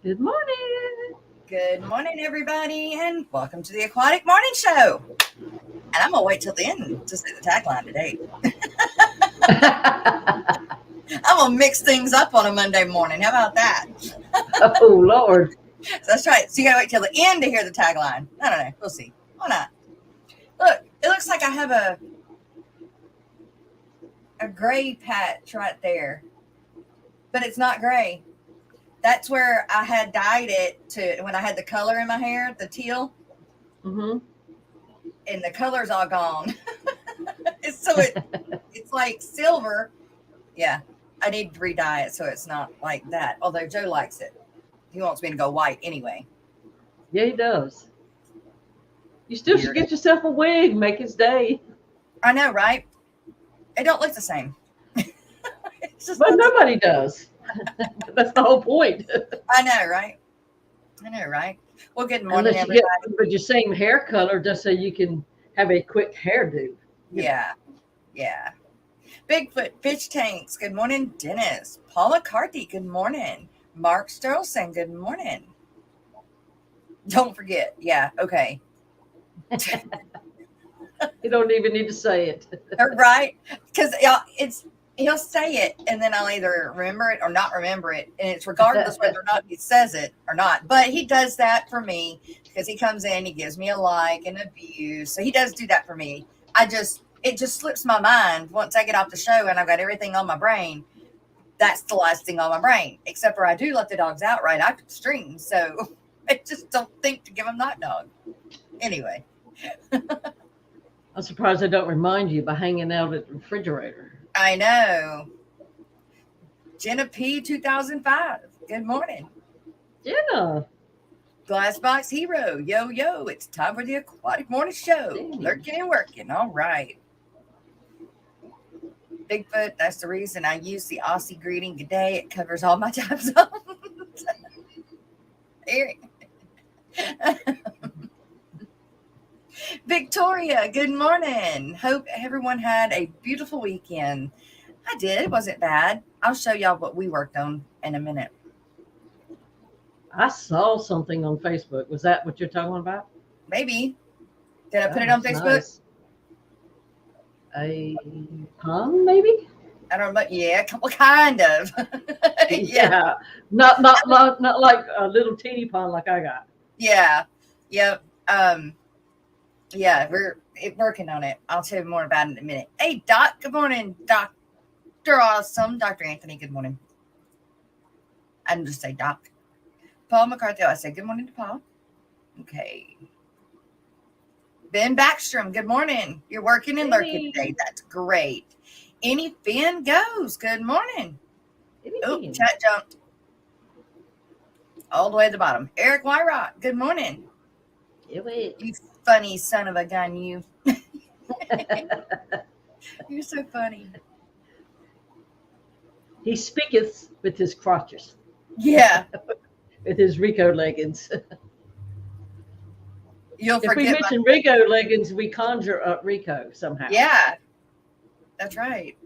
Good morning. Good morning, everybody, and welcome to the Aquatic Morning Show. And I'm going to wait till the end to say the tagline today. I'm going to mix things up on a Monday morning. How about that? Oh, Lord. So that's right. So you got to wait till the end to hear the tagline. I don't know. We'll see. Why not? Look, it looks like I have a gray patch right there, but it's not gray. That's where I had dyed it to when I had the color in my hair, the teal, Mm-hmm. and the color's all gone. It's like silver. Yeah, I need to re-dye it so it's not like that. Although Joe likes it. He wants me to go white anyway. Yeah, he does. You still should Weird. get yourself a wig. Make his day. I know, right? It don't look the same. It's just But not the, nobody does. That's the whole point. I know, right? I know, right? Well, good morning, Unless you get everybody. but your same hair color just so you can have a quick hairdo. Yeah, yeah. Bigfoot Fish Tanks, good morning, Dennis. Paul McCarthy, good morning. Mark Sterlson, good morning. Don't forget, yeah, okay. You don't even need to say it. Right? Because he'll say it, and then I'll either remember it or not remember it, and it's regardless whether or not he says it or not. But he does that for me because he comes in, he gives me a like and a view, so he does do that for me. It just slips my mind once I get off the show and I've got everything on my brain. That's the last thing on my brain, except for I do let the dogs out right after the stream, so I just don't think to give them that dog. Anyway. I'm surprised I don't remind you by hanging out at the refrigerator. I know. Jenna P 2005. Good morning. Yeah. Glassbox Hero. Yo, yo. It's time for the Aquatic Morning Show. Dang. Lurking and working. All right. Bigfoot. That's the reason I use the Aussie greeting. Good day. It covers all my time zones. Victoria. Good morning. Hope everyone had a beautiful weekend. I did. It wasn't bad. I'll show y'all what we worked on in a minute. I saw something on Facebook. Was that what you're talking about? Maybe. Did I put Oh, it on that's Facebook? nice. A pond, maybe? I don't know. Yeah, well, kind of. Yeah. Not like a little teeny pond like I got. Yeah. Yep. Yeah, we're working on it. I'll tell you more about it in a minute. Hey, Doc. Good morning, Dr. Awesome. Dr. Anthony, good morning. I didn't just say Doc. Paul McCarthy, I said good morning to Paul. Okay. Ben Backstrom, good morning. You're working and lurking today. That's great. Any Finn goes. Good morning. Oh, chat jumped. All the way to the bottom. Eric Wyrock, good morning. You funny son of a gun, you. You're so funny. He speaketh with his crotches. Yeah. With his Rico leggings. You'll If we forget. mention Rico leggings, we conjure up Rico somehow. Yeah. That's right.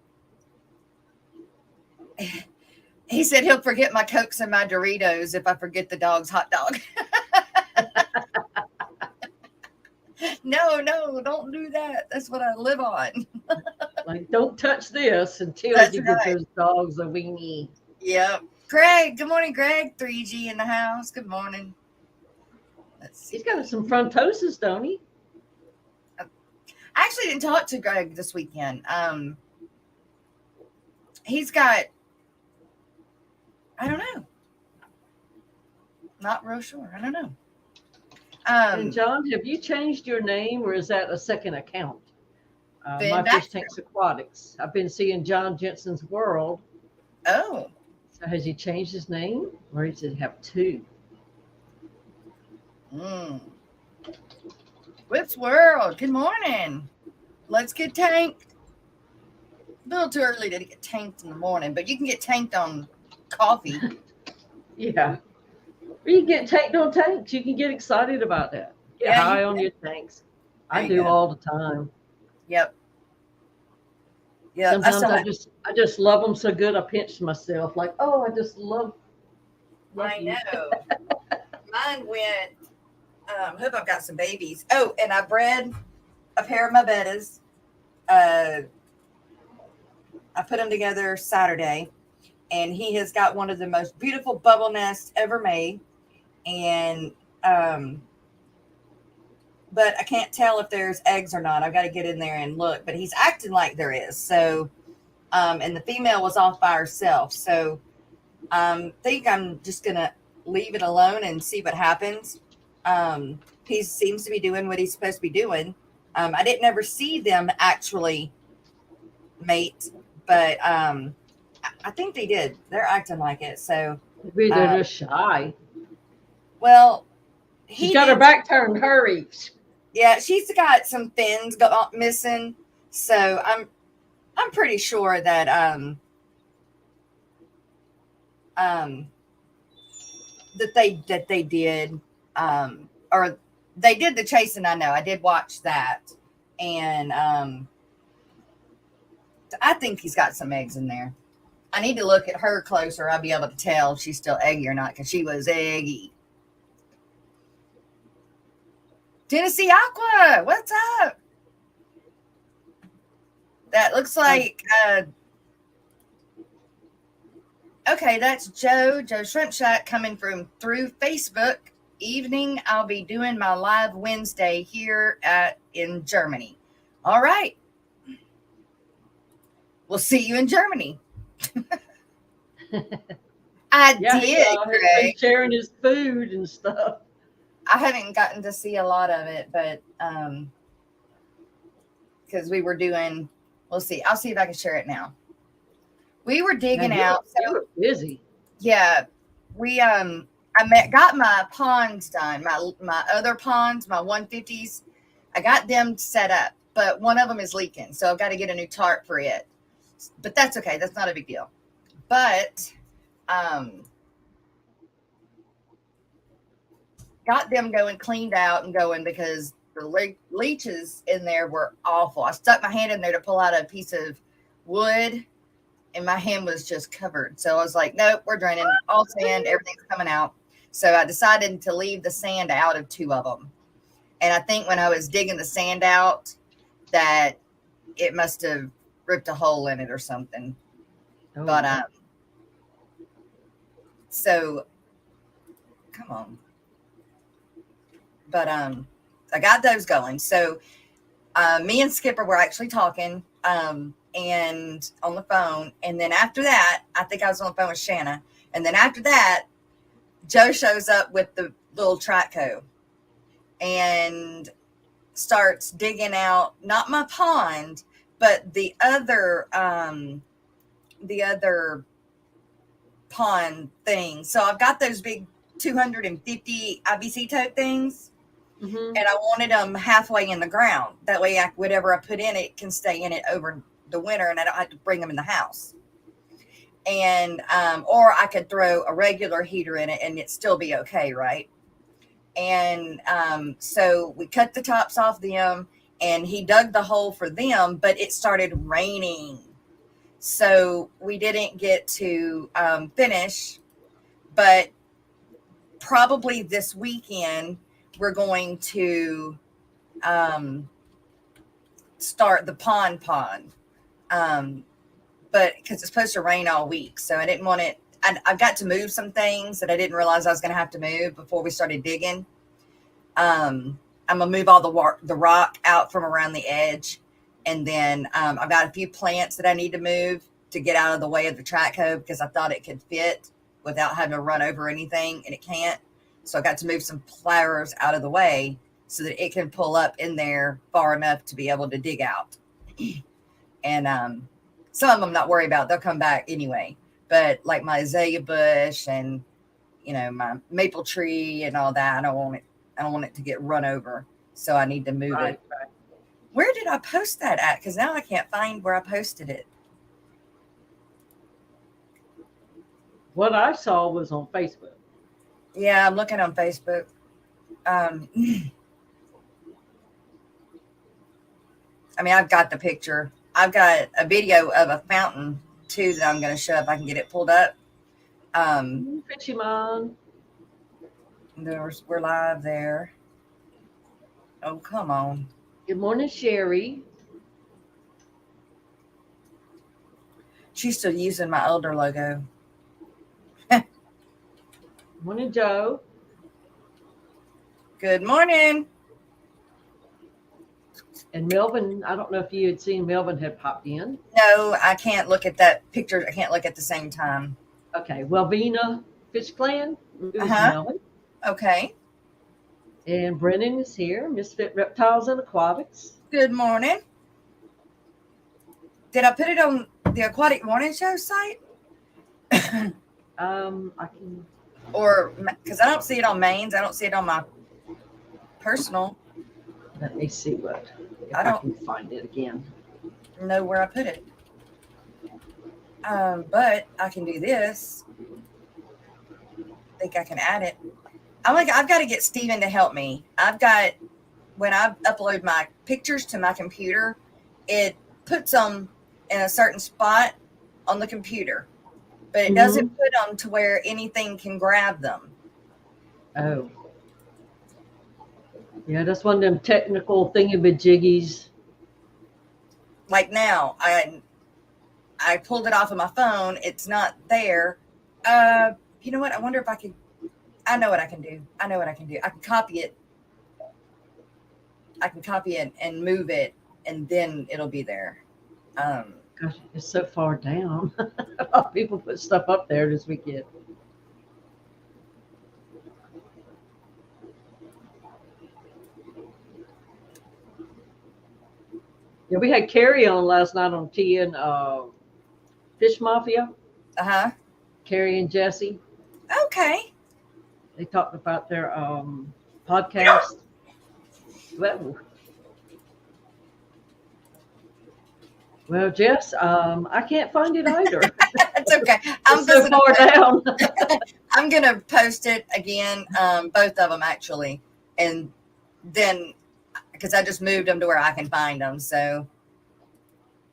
He said he'll forget my Cokes and my Doritos if I forget the dog's hot dog. No, don't do that. That's what I live on. Like, don't touch this until That's you get right. those dogs a weenie. Yep. Greg, good morning, Greg. 3G in the house. Good morning. Let's see. He's got some frontoses, don't he? I actually didn't talk to Greg this weekend. He's got, I don't know. Not real sure. I don't know. And John, have you changed your name or is that a second account? My Fish Tanks Aquatics. I've been seeing John Jensen's World. Oh. So has he changed his name or does it have two? Whips World, good morning. Let's get tanked. A little too early to get tanked in the morning, but you can get tanked on coffee. Yeah. Or you get tanked on tanks. You can get excited about that. Get high on your tanks. I do all the time. Yep. Yeah. Sometimes I just love them so good I pinch myself like, oh, I just love I know. Mine went, hope I've got some babies. Oh, and I bred a pair of my bettas. I put them together Saturday, and he has got one of the most beautiful bubble nests ever made. And, but I can't tell if there's eggs or not. I've got to get in there and look, but he's acting like there is. So, and the female was off by herself. So I think I'm just going to leave it alone and see what happens. He seems to be doing what he's supposed to be doing. I didn't ever see them actually mate, but I think they did. They're acting like it. So maybe they're just shy. Well, she's got her back turned. Hurry. Yeah, she's got some fins missing. So I'm pretty sure that that they did or they did the chasing. I know I did watch that, and I think he's got some eggs in there. I need to look at her closer. I'll be able to tell if she's still eggy or not, because she was eggy. Tennessee Aqua, what's up? That looks like okay, that's Joe Shrimp Shack coming through Facebook. Evening, I'll be doing my live Wednesday here in Germany. All right. We'll see you in Germany. I did, Greg. Sharing his food and stuff. I haven't gotten to see a lot of it, but because we were doing, we'll see. I'll see if I can share it now. We were digging out. You were busy. Yeah, we got my ponds done. My other ponds, my 150s, I got them set up, but one of them is leaking, so I've got to get a new tarp for it. But that's okay. That's not a big deal. But got them going, cleaned out and going, because the leeches in there were awful. I stuck my hand in there to pull out a piece of wood, and my hand was just covered. So I was like, nope, we're draining all sand. Everything's coming out. So I decided to leave the sand out of 2 of them. And I think when I was digging the sand out, that it must have ripped a hole in it or something. Oh. But so come on. But I got those going. So me and Skipper were actually talking and on the phone. And then after that, I think I was on the phone with Shanna. And then after that, Joe shows up with the little Traco and starts digging out, not my pond, but the other pond thing. So I've got those big 250 IBC tote things. Mm-hmm. And I wanted them halfway in the ground. That way, whatever I put in it can stay in it over the winter, and I don't have to bring them in the house. And or I could throw a regular heater in it, and it'd still be okay, right? And so we cut the tops off them, and he dug the hole for them, but it started raining, so we didn't get to finish. But probably this weekend, we're going to start the pond. But because it's supposed to rain all week. So I didn't want it. I've got to move some things that I didn't realize I was going to have to move before we started digging. I'm going to move all the rock out from around the edge. And then I've got a few plants that I need to move to get out of the way of the track hoe, because I thought it could fit without having to run over anything, and it can't. So I got to move some flowers out of the way so that it can pull up in there far enough to be able to dig out. And some of them I'm not worried about. They'll come back anyway. But like my azalea bush and, my maple tree and all that, I don't want it to get run over. So I need to move it. Right. Where did I post that at? Because now I can't find where I posted it. What I saw was on Facebook. Yeah, I'm looking on Facebook. I mean, I've got the picture. I've got a video of a fountain too that I'm going to show if I can get it pulled up. Fishy Mon. We're live there. Oh, come on. Good morning, Sherry. She's still using my older logo. Morning, Joe. Good morning. And Melvin, I don't know if you had seen Melvin had popped in. No, I can't look at that picture. I can't look at the same time. Okay. Welvina Fish Clan. Melvin. Okay. And Brennan is here. Misfit Reptiles and Aquatics. Good morning. Did I put it on the Aquatic Morning Show site? I can. Or because I don't see it on Maine's. I don't see it on my personal. Let me see what. If I can find it again. Know where I put it. But I can do this. I think I can add it. I've got to get Steven to help me. When I upload my pictures to my computer, it puts them in a certain spot on the computer, but it doesn't put them to where anything can grab them. Oh. Yeah, that's one of them technical thingamajiggies. Like now, I pulled it off of my phone. It's not there. You know what? I wonder if I could. I know what I can do. I can copy it. I can copy it and move it, and then it'll be there. Gosh, it's so far down. A lot of people put stuff up there this weekend. Yeah, we had Carrie on last night on TN Fish Mafia. Carrie and Jesse. Okay. They talked about their podcast. Well, Jess, I can't find it either. It's okay. I'm so far down. I'm gonna post it again, both of them actually, and then because I just moved them to where I can find them. So,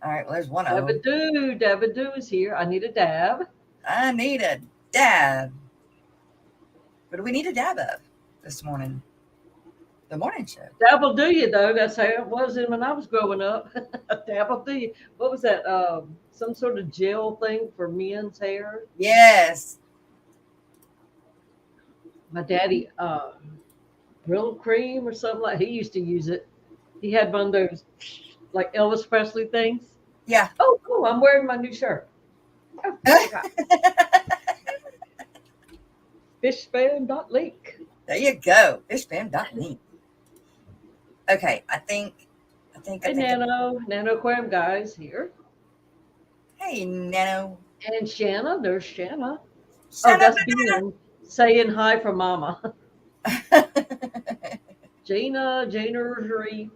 all right, well, there's one of them. Dabadoo is here. I need a dab. I need a dab. What do we need a dab of this morning? The morning show. Dab'll do you, though. That's how it was when I was growing up. Dab'll do you. What was that? Some sort of gel thing for men's hair? Yes. My daddy, Brill Cream or something like. He used to use it. He had one of those like Elvis Presley things. Yeah. Oh, cool! I'm wearing my new shirt. Oh, Fishspam.link. There you go. Fishspam.link. Okay, I think. Hey, Nano Aquarium guys here. Hey, Nano. And Shanna. There's Shanna. Shanna, that's Bean saying hi from Mama. Janery.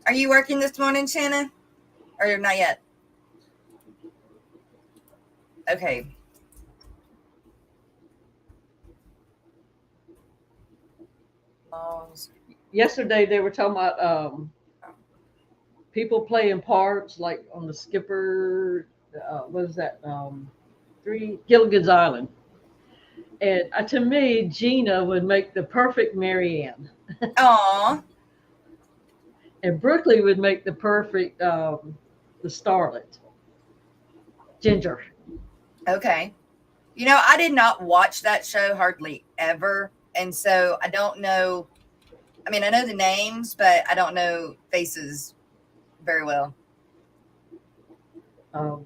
Are you working this morning, Shanna? Or not yet? Okay. Yesterday they were talking about people playing parts like on the Skipper. What is that? Gilligan's Island. And to me, Gina would make the perfect Marianne. Aww. And Brooklyn would make the perfect the Starlet. Ginger. Okay. You know, I did not watch that show hardly ever. And so I don't know. I mean, I know the names, but I don't know faces very well.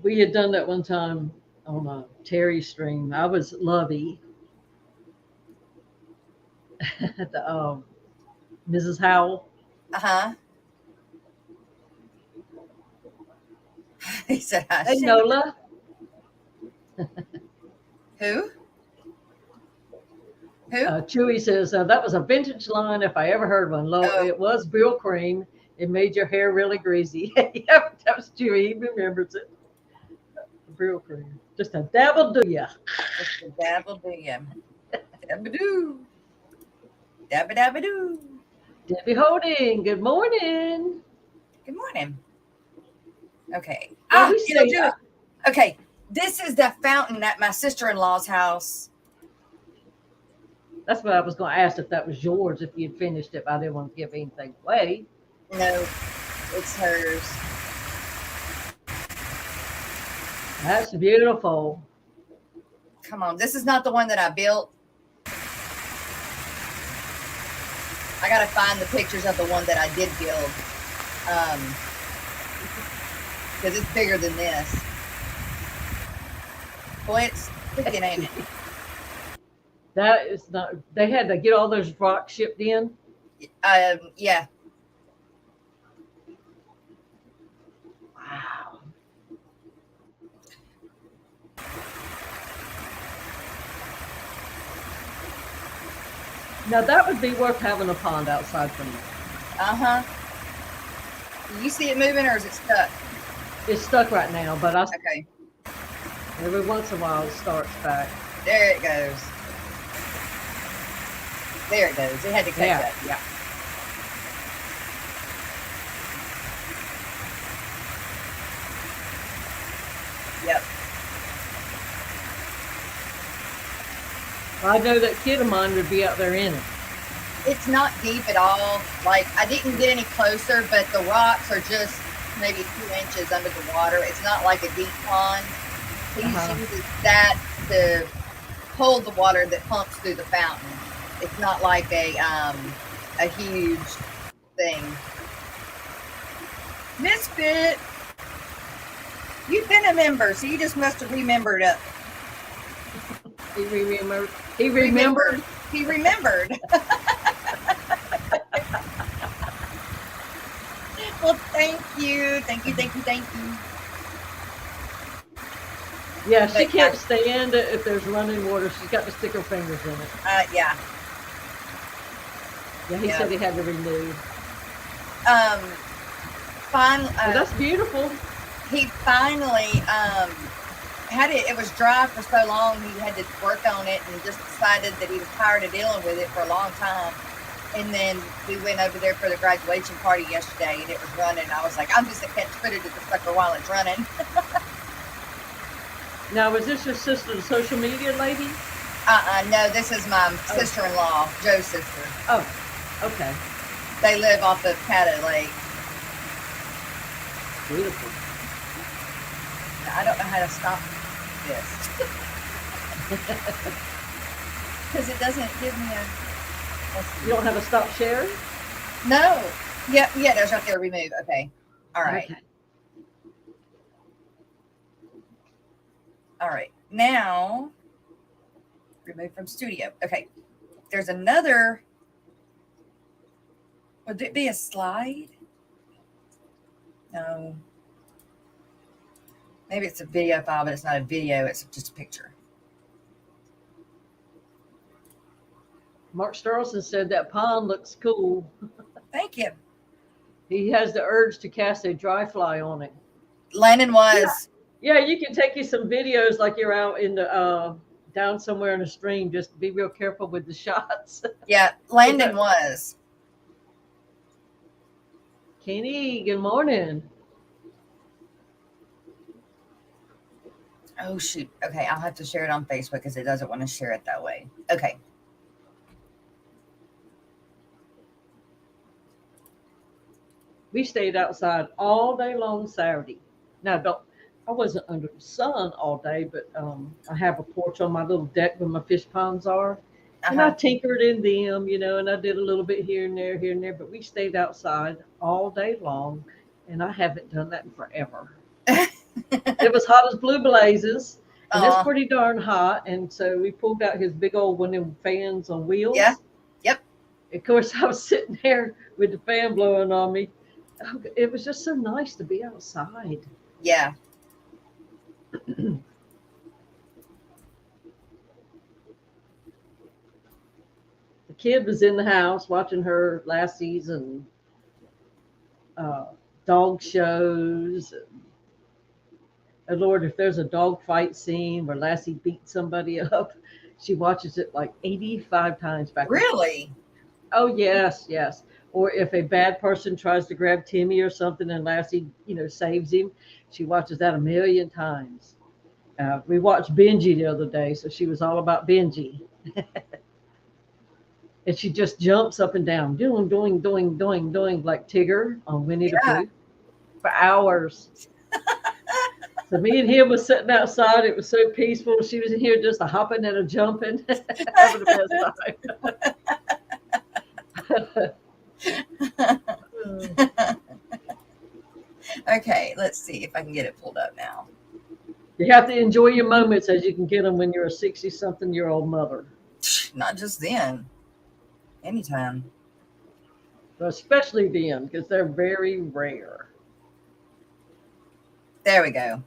We had done that one time on a Terry stream. I was Lovey. The Mrs. Howell. He said, "Hey, Nola." Who? Chewy says that was a vintage line if I ever heard one. It was Brill Cream. It made your hair really greasy. Yep, that was Chewy. He remembers it. Brill Cream. Just a dabble do ya. Just a dabble do ya. Dabba-doo. Dabba-dabba-doo. Debbie Holding. Good morning. Good morning. Okay. Okay. This is the fountain at my sister-in-law's house. That's what I was going to ask, if that was yours, if you'd finished it. I didn't want to give anything away. No, it's hers. That's beautiful. Come on, this is not the one that I built. I gotta find the pictures of the one that I did build, because it's bigger than this. Boy, it's freaking, ain't it? That is not. They had to get all those rocks shipped in. Yeah. Wow. Now that would be worth having a pond outside from you. Do you see it moving, or is it stuck? It's stuck right now, but Okay. every once in a while it starts back. There it goes. There it goes. It had to catch up. Yeah. Yep. I know that kid of mine would be out there in it. It's not deep at all. Like, I didn't get any closer, but the rocks are just maybe 2 inches under the water. It's not like a deep pond. He uses that to hold the water that pumps through the fountain. It's not like a huge thing. Misfit, you've been a member, so you just must have remembered it. He remembered. He remembered. He remembered. Well, thank you. Thank you. Yeah, she can't stand it if there's running water. She's got to stick her fingers in it. Yeah. Yeah, he said he had to renew. Finally, that's beautiful. He finally had it. It was dry for so long. He had to work on it, and just decided that he was tired of dealing with it for a long time. And then we went over there for the graduation party yesterday, and it was running. I was like, I'm just a catch footage of the sucker while it's running. Now, was this your sister, the social media lady? No, this is my sister-in-law, Joe's sister. Oh, okay. They live off of Caddo Lake. Beautiful. I don't know how to stop this. Because it doesn't give me a... You don't have a stop share? No. Yeah, there's right there, remove. Okay. All right. Okay. All right. Now, remove from studio. Okay. There's another... Would it be a slide? No. Maybe it's a video file, but it's not a video. It's just a picture. Mark Starlson said that pond looks cool. Thank you. He has the urge to cast a dry fly on it. Landon was. Yeah, you can take you some videos like you're out in the down somewhere in a stream. Just be real careful with the shots. Yeah, Landon was. Kenny, good morning. Oh, shoot. Okay, I'll have to share it on Facebook because it doesn't want to share it that way. Okay. We stayed outside all day long Saturday. Now, I wasn't under the sun all day, but I have a porch on my little deck where my fish ponds are. And I tinkered in them, and I did a little bit here and there, but we stayed outside all day long, and I haven't done that in forever. It was hot as blue blazes, and it's pretty darn hot, and so we pulled out his big old one of them fans on wheels. Yeah. Yep. Of course, I was sitting there with the fan blowing on me. It was just so nice to be outside. Yeah. The kid was in the house watching her last season dog shows. And Lord, if there's a dog fight scene where Lassie beats somebody up, she watches it like 85 times back. Really? Oh, yes. Or if a bad person tries to grab Timmy or something and Lassie, saves him, she watches that a million times. We watched Benji the other day, so she was all about Benji. And she just jumps up and down, doing, like Tigger on Winnie the Yeah. Pooh for hours. So me and him was sitting outside. It was so peaceful. She was in here just a hopping and a jumping, having the best time. Okay, let's see if I can get it pulled up now. You have to enjoy your moments as you can get them when you're a 60-something-year-old mother. Not just then, anytime. But especially then, because they're very rare. There we go.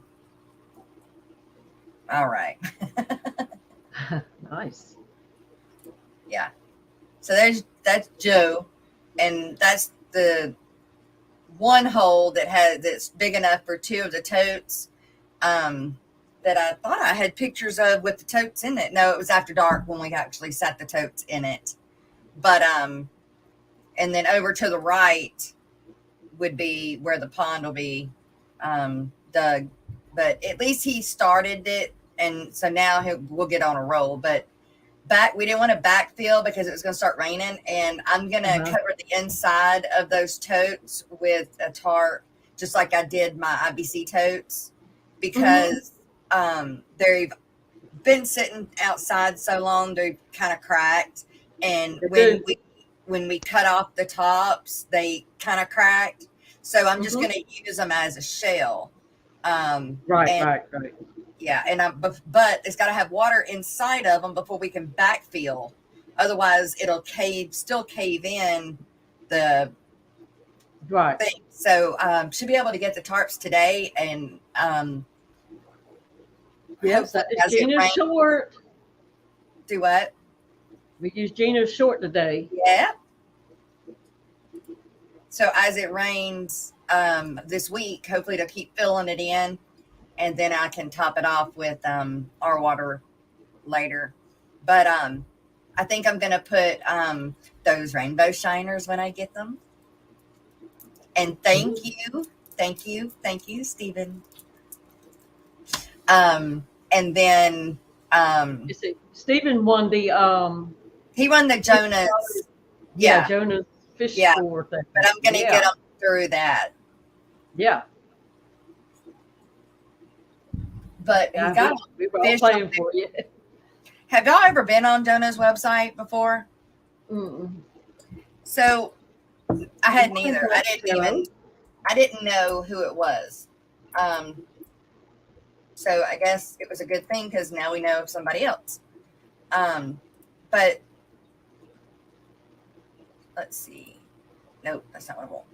All right. Nice. Yeah. So that's Joe, and that's the one hole that's big enough for two of the totes. That I thought I had pictures of with the totes in it. No, it was after dark when we actually set the totes in it. But and then over to the right would be where the pond will be dug. But at least he started it, and so now we'll get on a roll. But we didn't want to backfill because it was going to start raining, and I'm going to cover the inside of those totes with a tarp, just like I did my IBC totes, because they've been sitting outside so long they've kind of cracked, and when we cut off the tops they kind of cracked, so I'm just going to use them as a shell. Right. Yeah, and but it's got to have water inside of them before we can backfill. Otherwise, it'll still cave in the thing. So should be able to get the tarps today, and yes, that is Gina's short. Do what? We use Gina's short today. Yeah. So as it rains this week, hopefully they'll keep filling it in. And then I can top it off with our water later. But I think I'm going to put those rainbow shiners when I get them. And thank you, Stephen. And then Stephen won the he won the Jonas. Yeah, Jonas fish store thing. But I'm going to get them through that. Yeah. But he's got we were all playing for you. Have y'all ever been on Jonah's website before? So I hadn't either. I didn't know who it was. So I guess it was a good thing because now we know somebody else. But let's see. Nope, that's not what I want.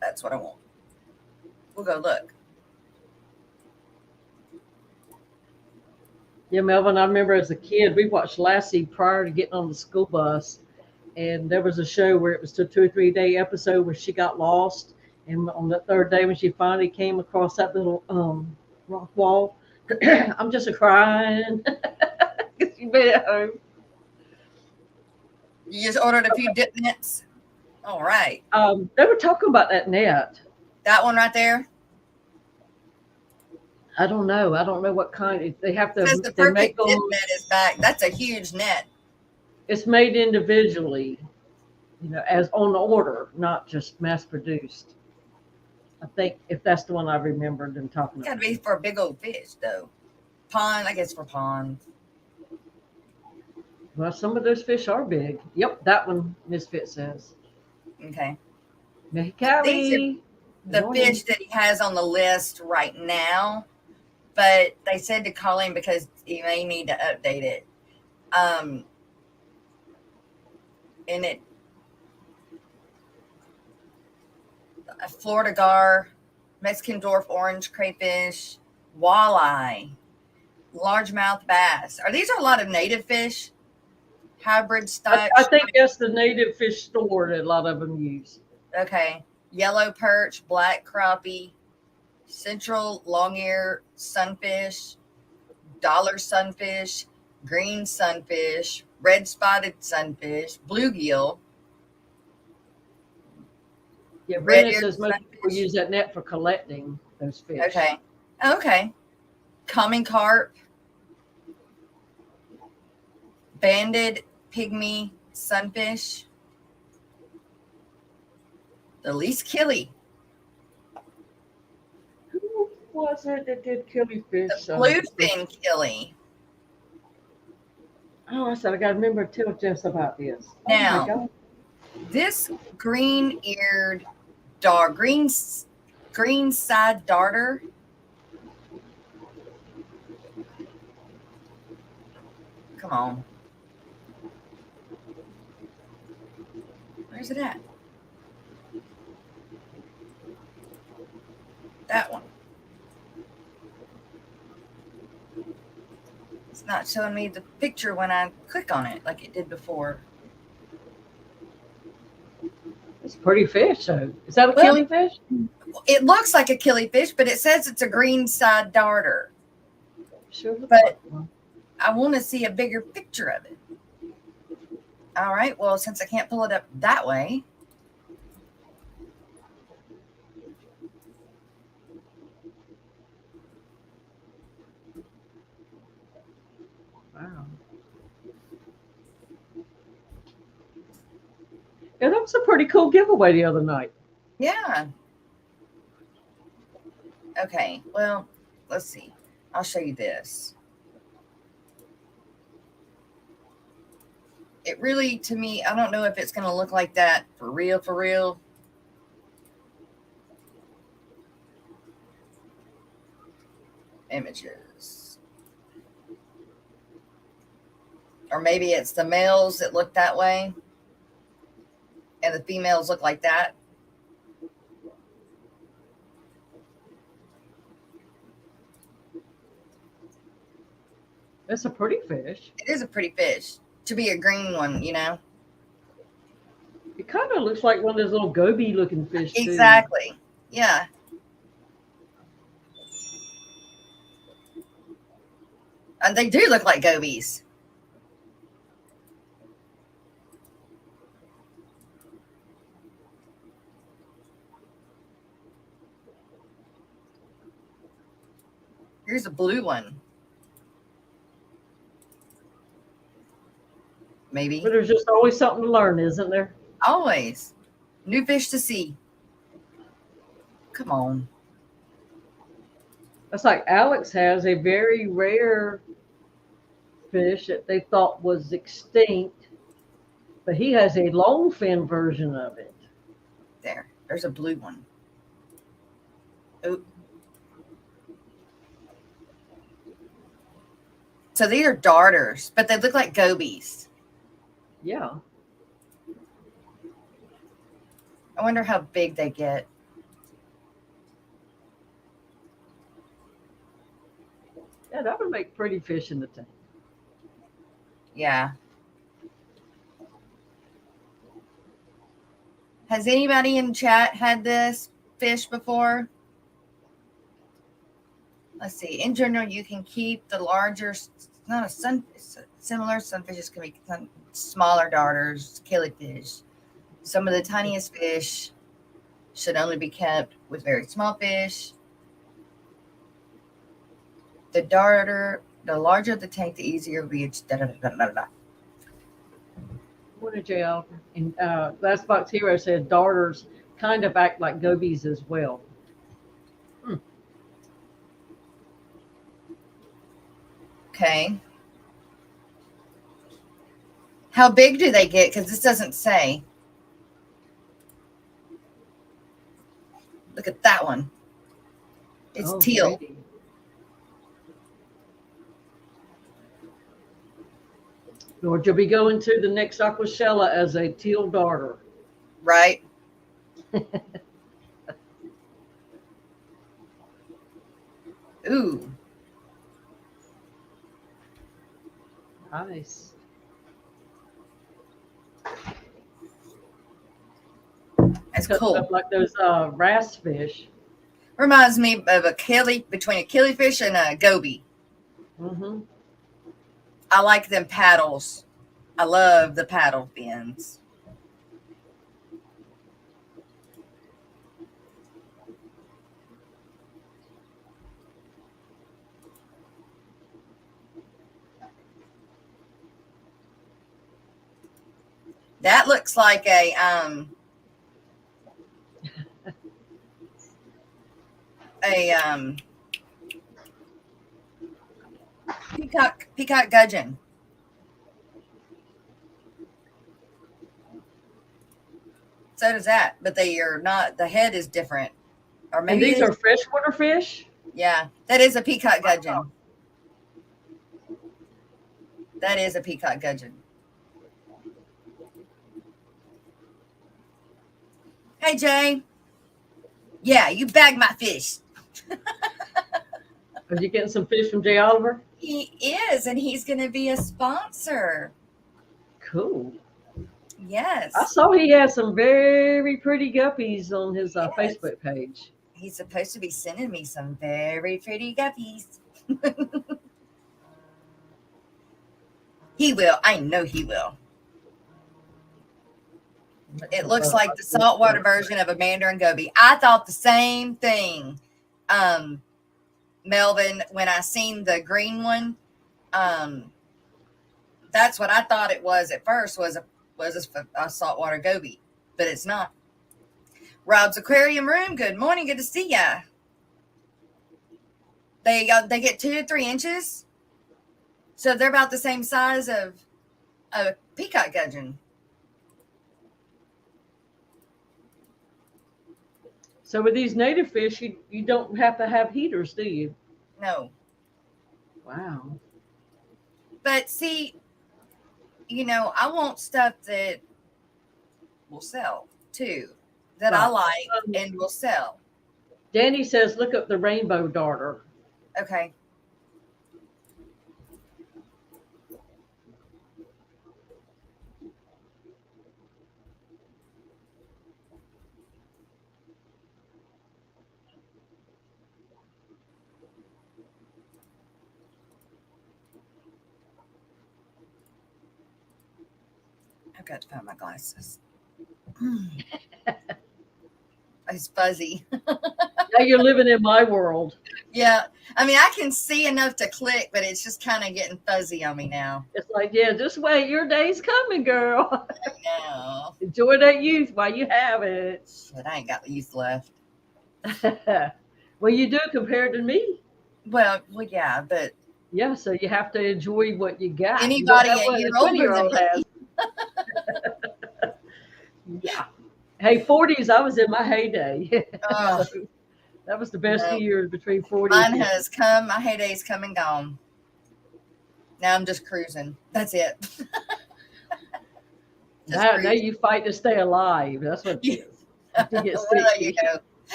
That's what I want. We'll go look. Yeah, Melvin, I remember as a kid, we watched Lassie prior to getting on the school bus. And there was a show where it was a 2 or 3 day episode where she got lost. And on the third day, when she finally came across that little rock wall, I'm just crying because she made it home. You just ordered a few dip nets? All right. They were talking about that net. That one right there? I don't know what kind. They have to. It says the perfect dip net is back. That's a huge net. It's made individually, as on order, not just mass produced. I think if that's the one I remembered them talking about. Got to be for a big old fish, though. Pond, I guess for ponds. Well, some of those fish are big. Yep, that one Misfit says. Okay. Mexicali. The fish that he has on the list right now, but they said to call him because he may need to update it. And it, a Florida gar, Mexican dwarf orange crayfish, walleye, largemouth bass. These are a lot of native fish? Hybrid style? I think that's the native fish store that a lot of them use. Okay. Yellow perch, black crappie, central long-ear sunfish, dollar sunfish, green sunfish, red spotted sunfish, bluegill. Yeah, Brenda says most people use that net for collecting those fish. Okay. Common carp, banded pygmy sunfish. The least killy. Who was it that did killifish? The bluefin killy. Oh, I said I got to remember to tell Jess about this. Oh Now, my God. this green-eared dog, green side darter. Come on. Where's it at? That one. It's not showing me the picture when I click on it like it did before. It's a pretty fish, though. Is that a killifish? It looks like a killifish, but it says it's a green side darter. Sure. But I want to see a bigger picture of it. All right. Well, since I can't pull it up that way. Wow. Yeah, that was a pretty cool giveaway the other night. Yeah. Okay. Well, let's see. I'll show you this. It really, to me, I don't know if it's going to look like that for real, for real. Images. Or maybe it's the males that look that way and the females look like that. That's a pretty fish. It is a pretty fish to be a green one, you know. It kind of looks like one of those little goby looking fish. Exactly. Too. Yeah. And they do look like gobies. Here's a blue one. Maybe. But there's just always something to learn, isn't there? Always. New fish to see. Come on. That's like Alex has a very rare fish that they thought was extinct, but he has a long fin version of it. There's a blue one. Oop. So these are darters, but they look like gobies. Yeah. I wonder how big they get. Yeah, that would make pretty fish in the tank. Yeah. Has anybody in chat had this fish before? Let's see. In general, you can keep the larger, not a similar sunfishes can be smaller darters, killifish. Some of the tiniest fish should only be kept with very small fish. The darter, the larger the tank, the easier it will be. What did JL? And Last Box Hero said darters kind of act like gobies as well. Okay. How big do they get? Because this doesn't say. Look at that one. It's teal. Pretty. Lord, you'll be going to the next Aquashella as a teal darter. Right. Ooh. Nice. That's cool. Like those wrasse fish. Reminds me of between a killifish and a goby. Mm-hmm. I like them paddles. I love the paddle fins. That looks like a peacock gudgeon. So does that, but they are not. The head is different, or And maybe these are freshwater fish? Yeah, that is a peacock gudgeon. That is a peacock gudgeon. Hey, Jay. Yeah, you bagged my fish. Are you getting some fish from Jay Oliver? He is, and he's going to be a sponsor. Cool. Yes. I saw he had some very pretty guppies on his Yes. Facebook page. He's supposed to be sending me some very pretty guppies. He will. I know he will. It looks like the saltwater version of a mandarin goby. I thought the same thing, Melvin, when I seen the green one. That's what I thought it was at first, was a saltwater goby, but it's not. Rob's Aquarium Room, good morning, good to see ya. They get 2 to 3 inches, so they're about the same size of a peacock gudgeon. So with these native fish, you don't have to have heaters, do you? No. Wow. But see, I want stuff that will sell too, that I like and will sell. Danny says, look up the rainbow darter. Okay. I've got to find my glasses. It's fuzzy. Now you're living in my world. Yeah. I mean, I can see enough to click, but it's just kind of getting fuzzy on me now. It's like, yeah, just wait. Your day's coming, girl. No. Enjoy that youth while you have it. But I ain't got youth left. Well, you do compared to me. Well, yeah, but Yeah, so you have to enjoy what you got. anybody a year older than me. Yeah. Hey, 40s, I was in my heyday. Oh, So that was the best years between 40s. Mine has come, my heyday's come and gone. Now I'm just cruising. That's it. Now you fight to stay alive. That's what it is. You get Well, there you go.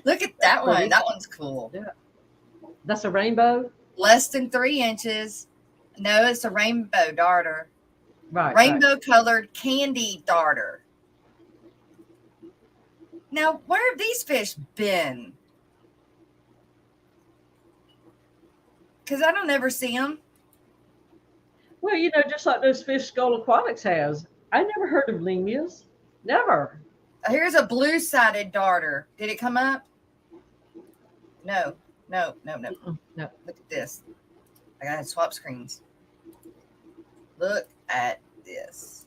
Look at that one. That one's cool. Yeah. That's a rainbow? Less than 3 inches. No, it's a rainbow darter. Right. Rainbow colored candy darter. Now, where have these fish been? Because I don't ever see them. Well, just like those fish Skull Aquatics has. I never heard of lemias. Never. Here's a blue-sided darter. Did it come up? No. No. Look at this. I gotta swap screens. Look at this.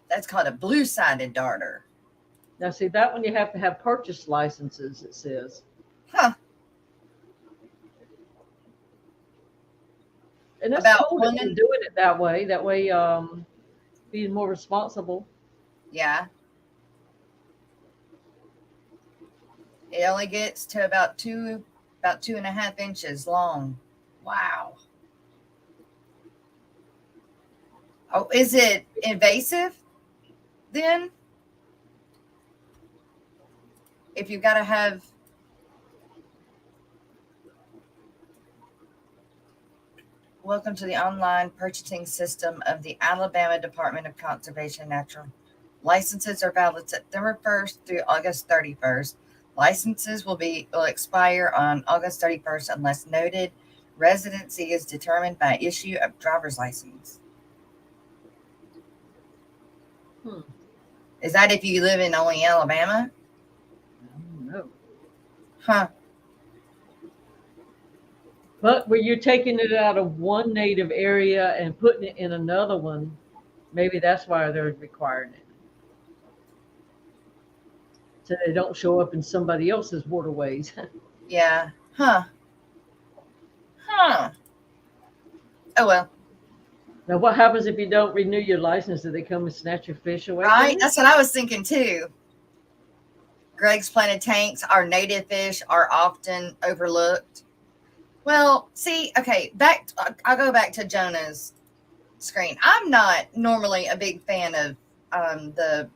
That's called a blue-sided darter. Now, see, that one you have to have purchase licenses, it says. Huh. And that's About cool that you're doing it that way. That way, being more responsible. Yeah. It only gets to about 2.5 inches long. Wow. Oh, is it invasive then? If you've got to have welcome to the online purchasing system of the Alabama Department of Conservation and Natural. Licenses are valid September 1st through August 31st. Licenses will expire on August 31st unless noted. Residency is determined by issue of driver's license. Is that if you live in only Alabama? I don't know. Huh. But when you're taking it out of one native area and putting it in another one, maybe that's why they're requiring it. So they don't show up in somebody else's waterways. Yeah. Huh. Huh. Oh well. Now, what happens if you don't renew your license? Do they come and snatch your fish away from Right? you? That's what I was thinking too. Greg's planted tanks, our native fish are often overlooked. Well, see, okay, I'll go back to Jonah's screen. I'm not normally a big fan of the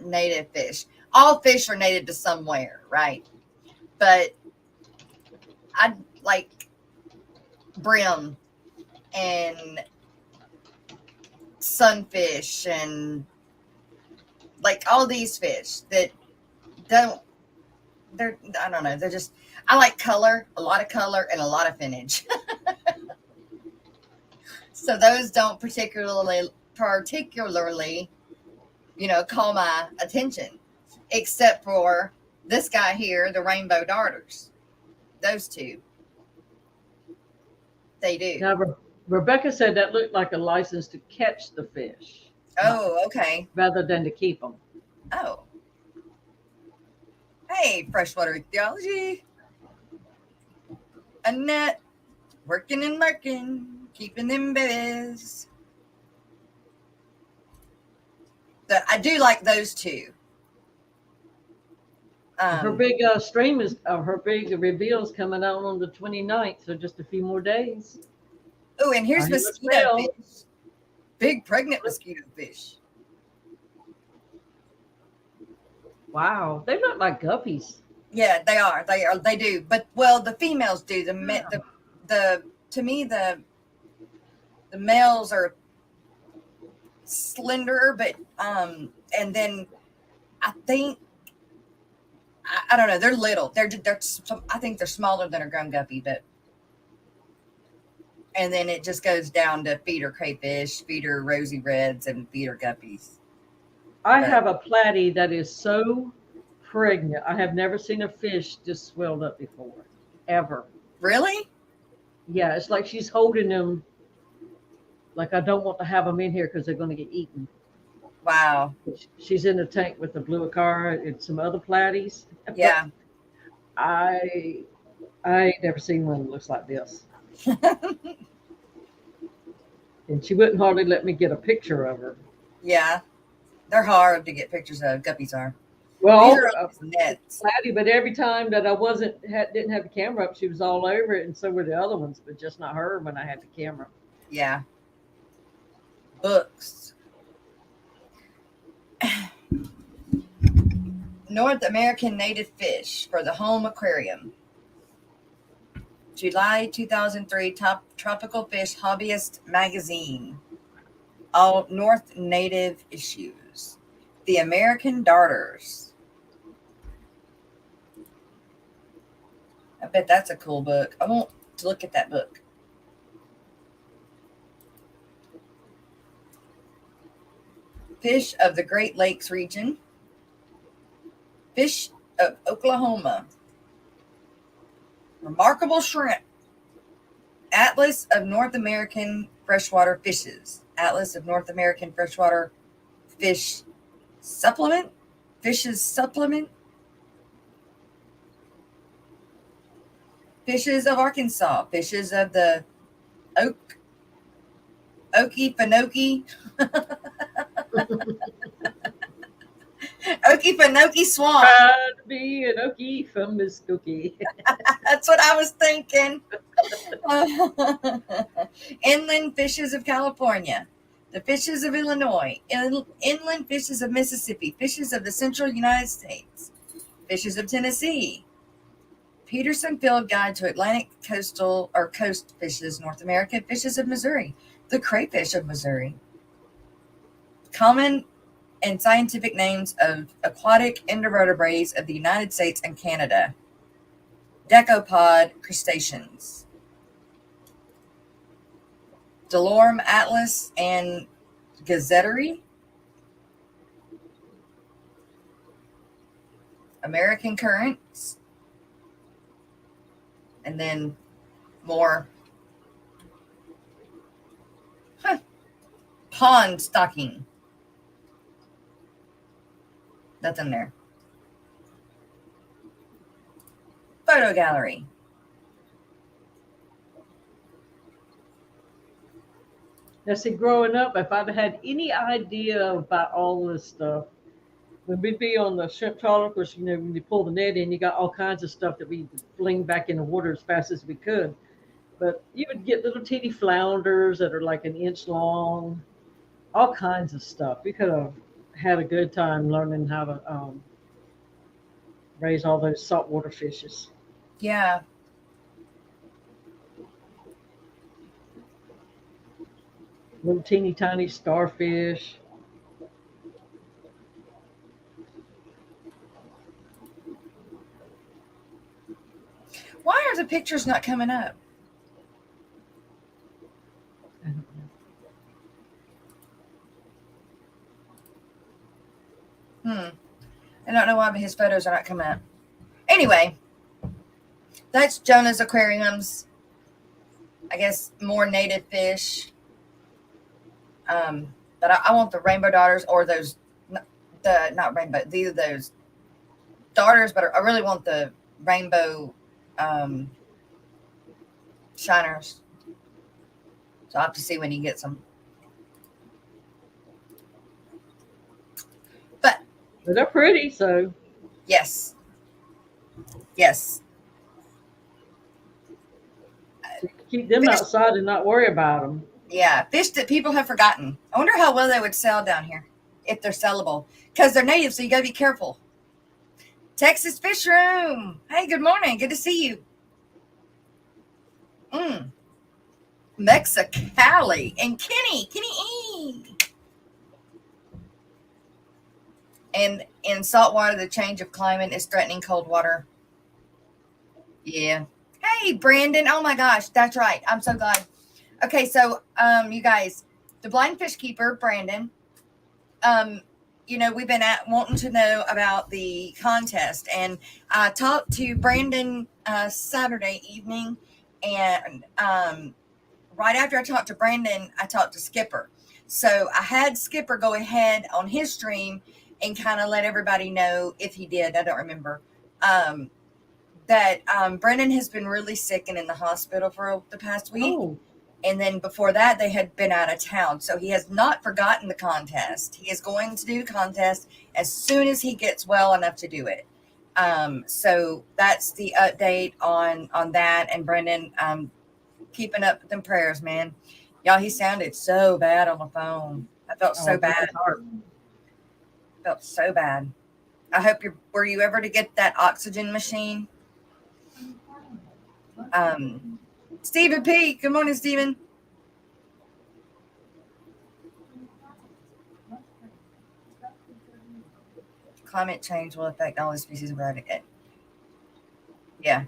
native fish. All fish are native to somewhere, right? But I like brim and sunfish and like all these fish that don't, they're, I don't know, they're just, I like color, a lot of color and a lot of finnage. So those don't particularly, call my attention, except for this guy here, the rainbow darters. Those two, they do. Now, Rebecca said that looked like a license to catch the fish, Oh, okay. rather than to keep them. Oh, hey, freshwater theology. Annette, working and lurking, keeping them babies. But I do like those two. Her big stream is her big reveal is coming out on the 29th, so just a few more days. Oh, and here's Hear the mosquito smell. fish. Big pregnant mosquito fish. Wow, they look like guppies. Yeah, they are. They do. But well, the females do. The to me the males are slender, but and then I think I don't know. They're little. I think they're smaller than a grown guppy, but and then it just goes down to feeder crayfish, feeder rosy reds, and feeder guppies. I But have a platy that is so pregnant. I have never seen a fish just swelled up before, ever. really, Yeah, it's like she's holding them. Like I don't want to have them in here because they're going to get eaten. wow, She's in the tank with the blue acara and some other platies. yeah. But I ain't never seen one that looks like this. And she wouldn't hardly let me get a picture of her. Yeah, they're hard to get pictures of. Guppies are. These Well, are always nets. platy, but every time that I didn't have the camera up, she was all over it, and so were the other ones, but just not her when I had the camera. Yeah. Books. North American native fish for the home aquarium. July 2003 Top Tropical Fish Hobbyist Magazine. All North native issues. The American Darters. I bet that's a cool book. I want to look at that book. Fish of the Great Lakes region. Fish of Oklahoma. Remarkable shrimp. Atlas of North American freshwater fishes. Atlas of North American freshwater fish supplement. Fishes supplement. Fishes of Arkansas. Fishes of the Okefenokee. Okefenokee Swamp. Trying to be an Okie from Miss Cookie. That's what I was thinking. Inland fishes of California, the fishes of Illinois, inland fishes of Mississippi, fishes of the central United States, fishes of Tennessee, Peterson Field Guide to Atlantic coastal or coast fishes, North America, fishes of Missouri, the crayfish of Missouri, common and scientific names of aquatic invertebrates of the United States and Canada, decapod crustaceans, Delorme Atlas and Gazettery, American currents, and then more. Huh. Pond stocking. Nothing there. Photo gallery. Now, see, growing up, if I'd had any idea about all this stuff, when we'd be on the shrimp trawler, of course, when you pull the net in, you got all kinds of stuff that we fling back in the water as fast as we could. But you would get little teeny flounders that are like an inch long, all kinds of stuff. We could have had a good time learning how to raise all those saltwater fishes. Yeah. Little teeny tiny starfish. Why are the pictures not coming up? I don't know. I don't know why, but his photos are not coming up. Anyway, that's Jonah's aquariums. I guess more native fish. But I want the rainbow darters or those, not rainbow, these are those darters, but I really want the rainbow shiners. So I'll have to see when he gets them. But they're pretty, so. Yes. Yes. Keep them outside and not worry about them. Yeah, fish that people have forgotten. I wonder how well they would sell down here if they're sellable. Because they're native, so you got to be careful. Texas Fish Room. Hey, good morning. Good to see you. Mexicali and Kenny E. And in saltwater, the change of climate is threatening cold water. Yeah. Hey, Brandon. Oh, my gosh. That's right. I'm so glad. Okay, so you guys, the blind fish keeper, Brandon, we've been wanting to know about the contest, and I talked to Brandon Saturday evening, and right after I talked to Brandon, I talked to Skipper. So I had Skipper go ahead on his stream and kind of let everybody know, if he did, I don't remember, that Brandon has been really sick and in the hospital for the past week. Oh. And then before that, they had been out of town. So he has not forgotten the contest. He is going to do the contest as soon as he gets well enough to do it. So that's the update on that. And Brendan, keeping up with them prayers, man. Y'all, he sounded so bad on the phone. I felt so bad. Felt so bad. I hope were you ever to get that oxygen machine? Stephen P. Good morning, Stephen. Climate change will affect all the species of rabbit. Yeah.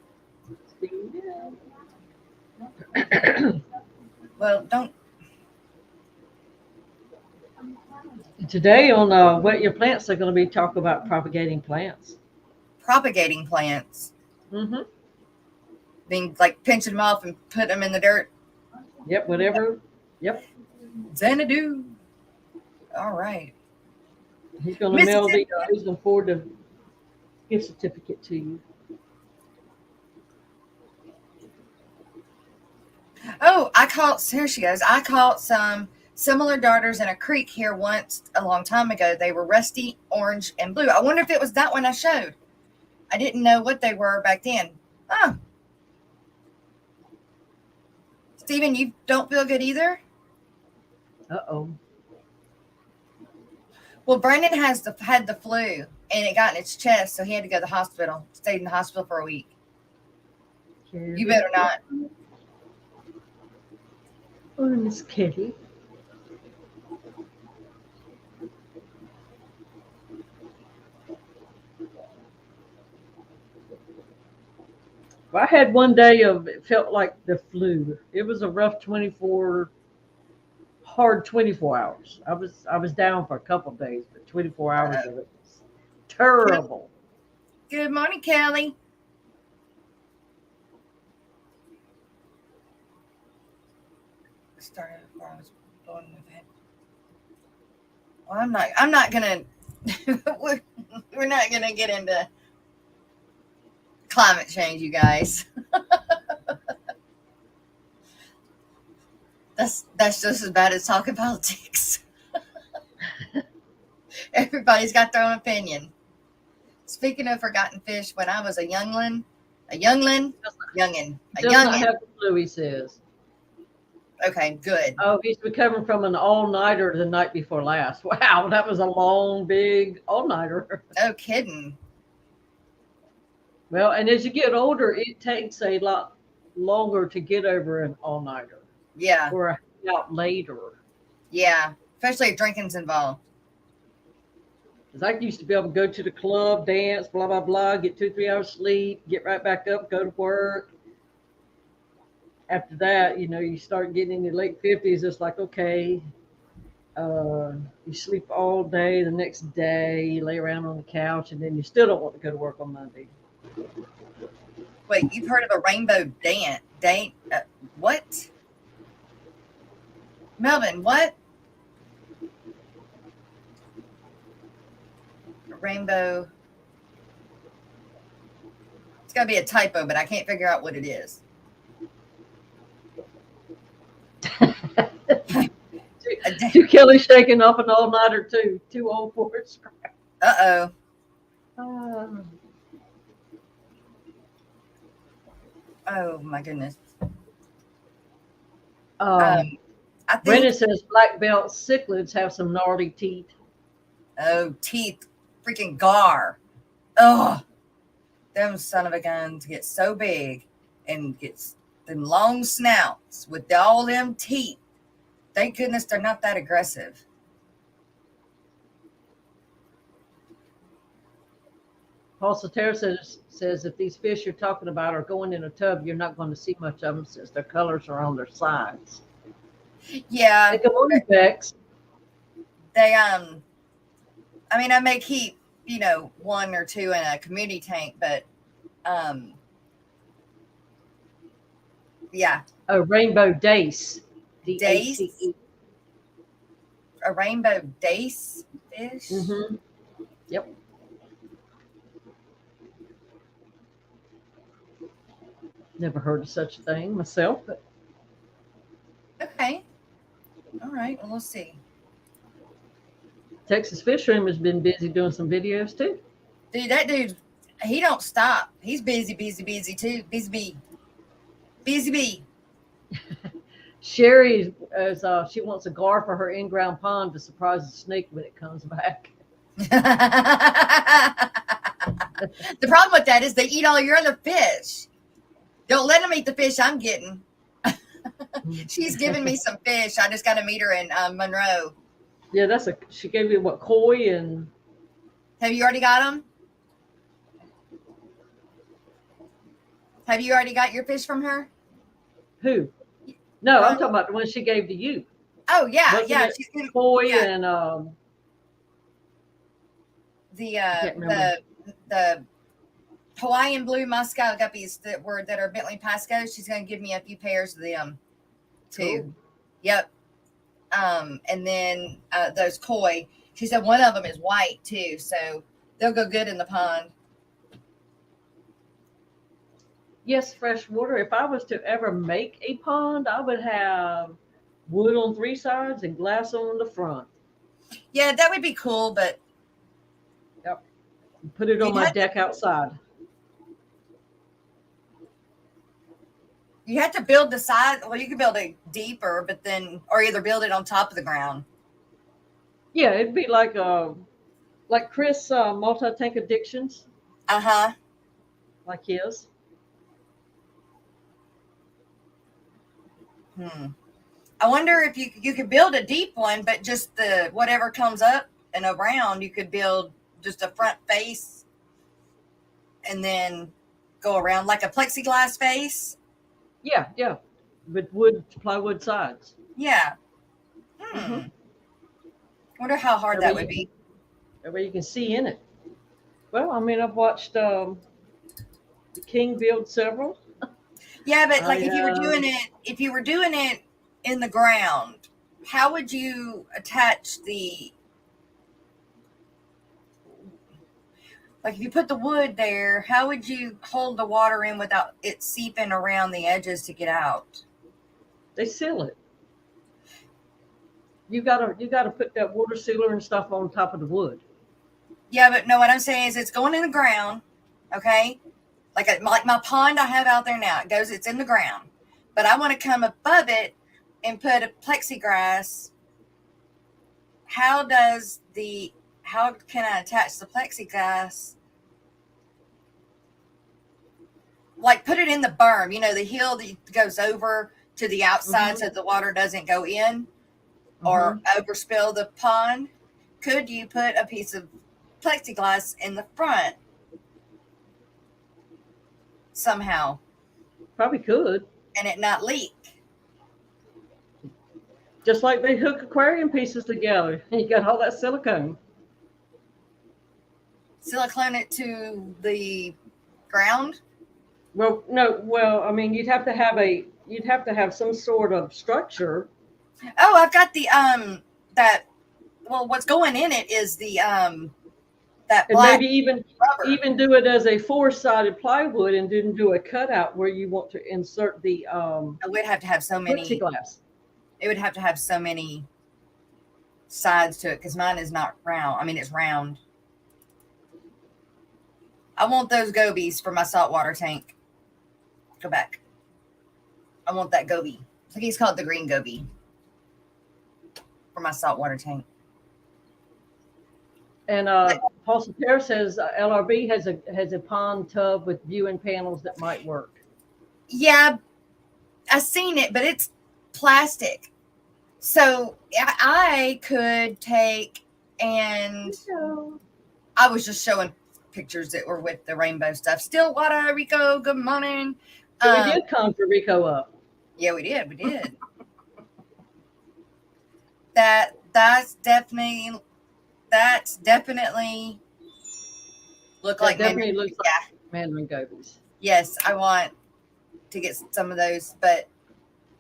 Well, don't. Today on Wet Your Plants, they're going to be talking about propagating plants. Propagating plants? Mm-hmm. Being like pinching them off and put them in the dirt? Yep, whatever. Yep. Xanadu. All right. He's going to mail he's going to forward the gift certificate to you. Oh, here she goes. I caught some similar darters in a creek here once a long time ago. They were rusty, orange, and blue. I wonder if it was that one I showed. I didn't know what they were back then. Oh. Stephen, you don't feel good either? Uh-oh. Well, Brandon had the flu, and it got in its chest, so he had to go to the hospital. Stayed in the hospital for a week. You better not. Oh, Miss Kitty. Well, I had one day it felt like the flu. It was a rough hard 24 hours. I was down for a couple of days, but 24 hours of it was terrible. Good morning, Kelly. started before I was born with it. Well, I'm not gonna we're not gonna get into climate change, you guys. That's just as bad as talking politics. Everybody's got their own opinion. Speaking of forgotten fish, when I was a youngin, Does not have the flu, he says. Okay, good. Oh, he's recovering from an all-nighter the night before last. Wow, that was a long, big all-nighter. No kidding. Well, and as you get older, it takes a lot longer to get over an all-nighter. Yeah. Or out later. Yeah, especially if drinking's involved. Because I used to be able to go to the club, dance, blah, blah, blah, get 2-3 hours sleep, get right back up, go to work. After that, you start getting in your late 50s. It's like, okay, you sleep all day. The next day, you lay around on the couch, and then you still don't want to go to work on Monday. Wait, you've heard of a rainbow dance? What? Melvin, what? A rainbow. It's got to be a typo, but I can't figure out what it is. Kelly shaking off an all-nighter too. Too old for it. Uh-oh. Oh my goodness. I think. Brenda says black belt cichlids have some gnarly teeth. Oh, teeth, freaking gar. Oh, them son of a guns get so big and gets them long snouts with all them teeth. Thank goodness they're not that aggressive. Tetras says if these fish you're talking about are going in a tub, you're not going to see much of them since their colors are on their sides. Yeah. They go on effects. They I mean, I may keep, 1 or 2 in a community tank, but yeah. A rainbow dace. Dace? A rainbow dace fish? Mm-hmm. Yep. Never heard of such a thing myself, but okay. All right. Well, we'll see. Texas Fish Room has been busy doing some videos too. Dude, that dude, he don't stop. He's busy too. Busy bee. Busy bee. Sherry she wants a gar for her in-ground pond to surprise the snake when it comes back. The problem with that is they eat all your other fish. Don't let them eat the fish I'm getting. She's giving me some fish. I just got to meet her in Monroe. Yeah, she gave me what, koi and. Have you already got them? Have you already got your fish from her? Who? No, I'm talking about the one she gave to you. Oh yeah, Wasn't yeah. it She's giving, koi yeah. and the Hawaiian blue Moscow guppies that are Bentley Pasco. She's going to give me a few pairs of them too. Cool. Yep. And then those koi. She said one of them is white too, so they'll go good in the pond. Yes, fresh water. If I was to ever make a pond, I would have wood on 3 sides and glass on the front. Yeah, that would be cool, but yep. Put it on my deck outside. You have to build the side. Well, you could build it deeper, but then, or either build it on top of the ground. Yeah, it'd be like Chris multi-tank addictions. Uh-huh. Like his. I wonder if you could build a deep one, but just the whatever comes up and around, you could build just a front face and then go around like a plexiglass face. Yeah. With plywood sides. Yeah. Wonder how hard that would be. That way you can see in it. Well, I mean, I've watched the King build several. Yeah, but like if you were doing it in the ground, how would you attach like if you put the wood there, how would you hold the water in without it seeping around the edges to get out? They seal it. You gotta put that water sealer and stuff on top of the wood. Yeah, but no, what I'm saying is it's going in the ground, okay? Like my pond I have out there now, it's in the ground. But I want to come above it and put a plexiglass. How can I attach the plexiglass? Like put it in the berm, the hill that goes over to the outside so the water doesn't go in or overspill the pond. Could you put a piece of plexiglass in the front somehow? Probably could. And it not leak. Just like they hook aquarium pieces together. And you got all that silicone. Silicone it to the ground? Well, no. Well, I mean, you'd have to have some sort of structure. Oh, I've got the what's going in it is the that and black maybe even do it as a 4-sided plywood and then do a cutout where you want to insert the it would have to have so many plexiglass. It would have to have so many sides to it because mine is not round. I mean, it's round. I want those gobies for my saltwater tank. Go back. I want that goby. I think he's called the green goby for my saltwater tank. And Pocilio says LRB has a pond tub with viewing panels that might work. Yeah, I've seen it, but it's plastic. So I could take and I was just showing pictures that were with the rainbow stuff. Stillwater, Rico, good morning. We did conjure Rico up. Yeah, we did. We did. That's definitely looks like Mandarin gobies. Yes, I want to get some of those, but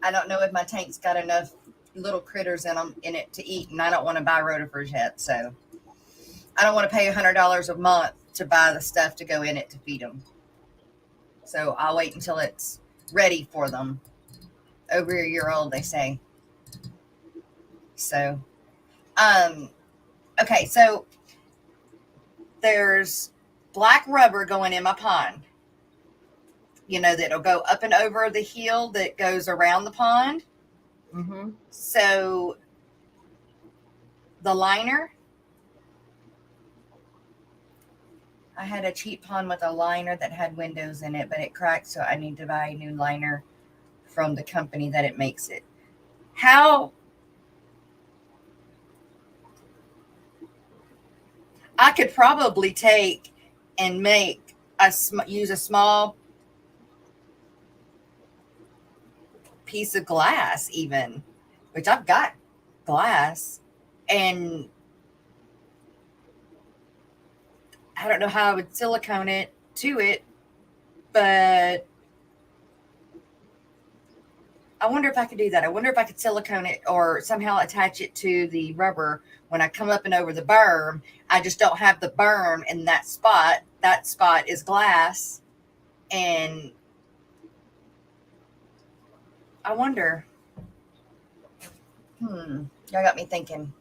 I don't know if my tank's got enough little critters in it to eat, and I don't want to buy rotifers yet, so I don't want to pay $100 a month to buy the stuff to go in it to feed them. So I'll wait until it's ready for them. Over a year old, they say. So, okay, so there's black rubber going in my pond. That'll go up and over the hill that goes around the pond. Mm-hmm. So the liner, I had a cheap pond with a liner that had windows in it, but it cracked, so I need to buy a new liner from the company that it makes it. How I could probably take and use a small piece of glass even, which I've got glass, and I don't know how I would silicone it to it, but I wonder if I could do that. I wonder if I could silicone it or somehow attach it to the rubber when I come up and over the berm. I just don't have the berm in that spot. That spot is glass, and I wonder. Y'all got me thinking.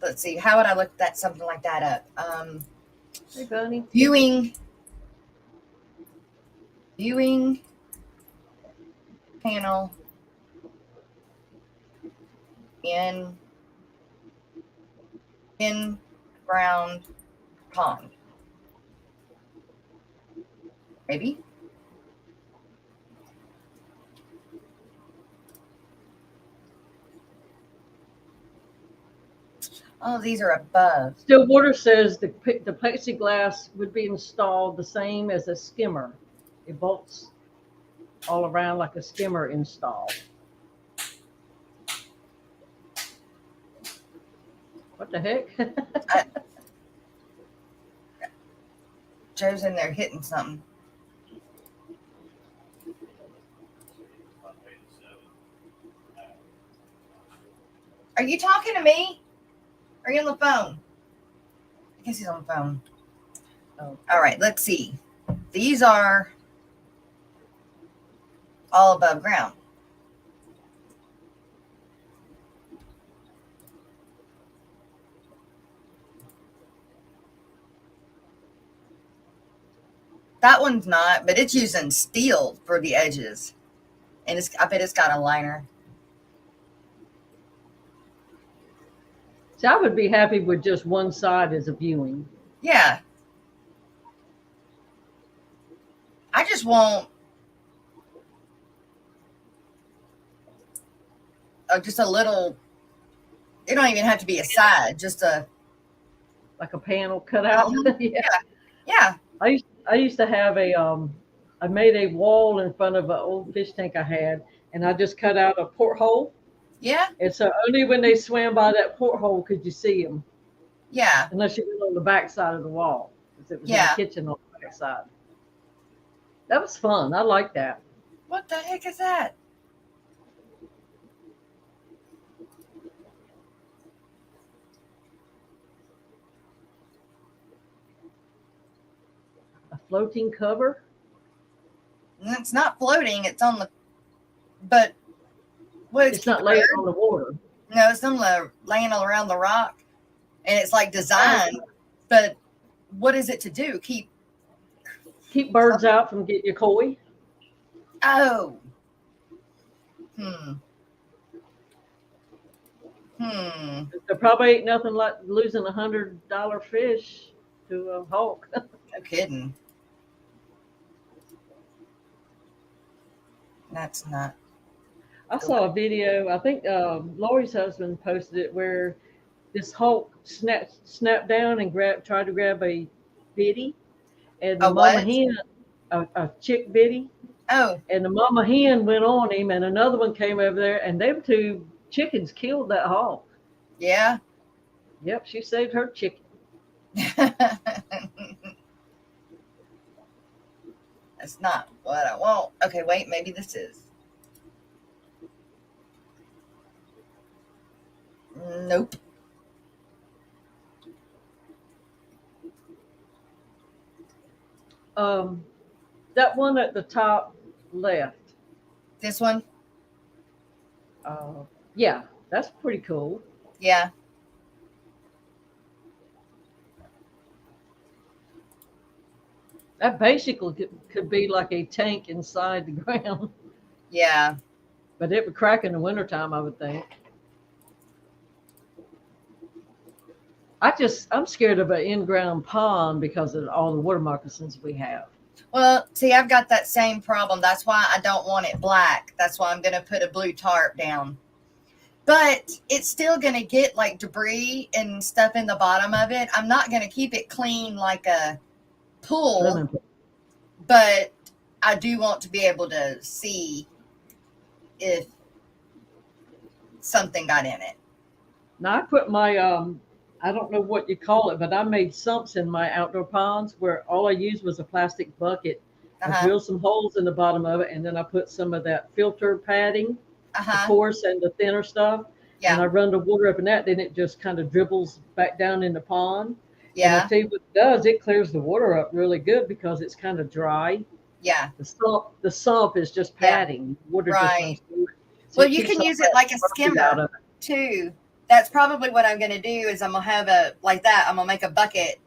Let's see. How would I look something like that up? Hey, Bunny. Viewing panel in ground pond. Maybe. Oh, these are above. Stillwater says the plexiglass would be installed the same as a skimmer. It bolts all around like a skimmer install. What the heck? Joe's in there hitting something. you talking to me? Are you on the phone? I guess he's on the phone. Oh. All right, let's see. These are all above ground. That one's not, but it's using steel for the edges. And I bet it's got a liner. So I would be happy with just one side as a viewing. Yeah. I just want just a little, it don't even have to be a side, just a Like a panel cut out. Yeah. Yeah. I used to have I made a wall in front of an old fish tank I had, and I just cut out a porthole. Yeah. And so only when they swam by that porthole could you see them, Yeah. unless you went on the back side of the wall, because it was in Yeah. the kitchen on the back side. That was fun. I like that. What the heck is that? A floating cover. It's not floating. It's on the, but what is It's not laying on the water. No, it's on the laying around the rock, and it's like designed. But what is it to do? Keep birds out from getting your koi. Oh. There probably ain't nothing like losing $100 fish to a hawk. No kidding. That's not. I saw a video. I think Lori's husband posted it where this hawk snapped down and tried to grab a biddy, and the mama hen, a chick biddy. Oh. And the mama hen went on him, and another one came over there, and them two chickens killed that hawk. Yeah. Yep, she saved her chicken. That's not what I want. Okay, wait, maybe this is. Nope. That one at the top left. This one? Yeah, that's pretty cool. Yeah. That basically could be like a tank inside the ground. Yeah. But it would crack in the wintertime, I would think. I'm scared of an in-ground pond because of all the water moccasins we have. Well, see, I've got that same problem. That's why I don't want it black. That's why I'm going to put a blue tarp down. But it's still going to get like debris and stuff in the bottom of it. I'm not going to keep it clean like a pool, but I do want to be able to see if something got in it. Now I put my I don't know what you call it, but I made sumps in my outdoor ponds where all I used was a plastic bucket. I drilled some holes in the bottom of it, and then I put some of that filter padding, the coarse and the thinner stuff. Yeah. And I run the water up in that, then it just kind of dribbles back down in the pond. Yeah. And I tell you what it does, it clears the water up really good because it's kind of dry. Yeah. The sump is just padding. Water just runs through it. So well, you can use it like a skimmer too. That's probably what I'm going to do is I'm going to have a, like that, I'm going to make a bucket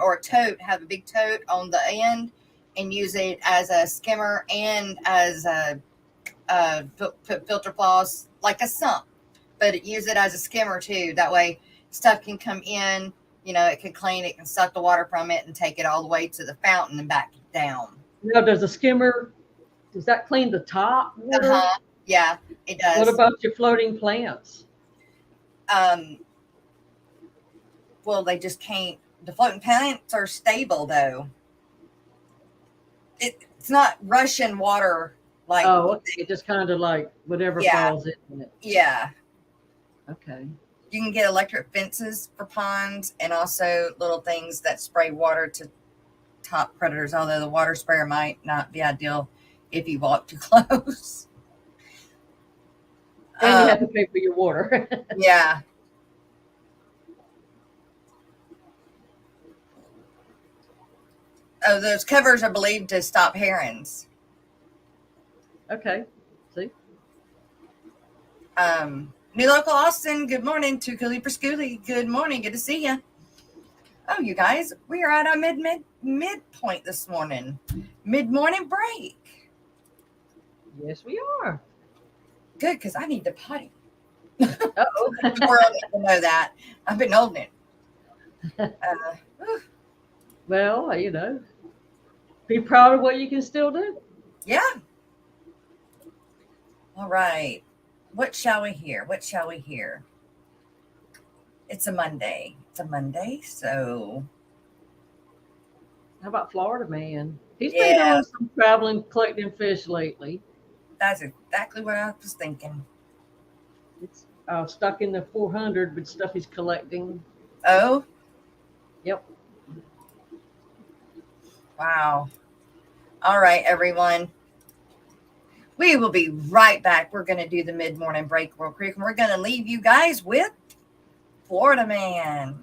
or a tote, have a big tote on the end and use it as a skimmer and as a filter floss, like a sump, but use it as a skimmer too. That way stuff can come in, you know, it can clean, it can suck the water from it and take it all the way to the fountain and back down. Now, does that clean the top water? Yeah, it does. What about your floating plants? Well, they just can't. The floating plants are stable though. It's not rushing water like. Oh, okay. It just kind of like whatever falls in it. Yeah. Okay. You can get electric fences for ponds and also little things that spray water to top predators, although the water sprayer might not be ideal if you walk too close. And you have to pay for your water. Yeah. Oh, those covers are believed to stop herons. Okay. See? New local Austin, good morning. To Caliptorus Schoolie, good morning. Good to see you. Oh, you guys, we are at our midpoint this morning. Mid-morning break. Yes, we are. Good, because I need to potty. Uh-oh. The world needs to know that. I've been holding it. Well, you know, be proud of what you can still do. Yeah. All right. What shall we hear? What shall we hear? It's a Monday. It's a Monday, so How about Florida Man? He's been yeah, doing some traveling, collecting fish lately. that's exactly what I was thinking. It's stuck in the 400 with stuff he's collecting. Oh, Yep. wow. All right, everyone. We will be right back. We're going to do the mid-morning break real quick, and we're going to leave you guys with Florida Man.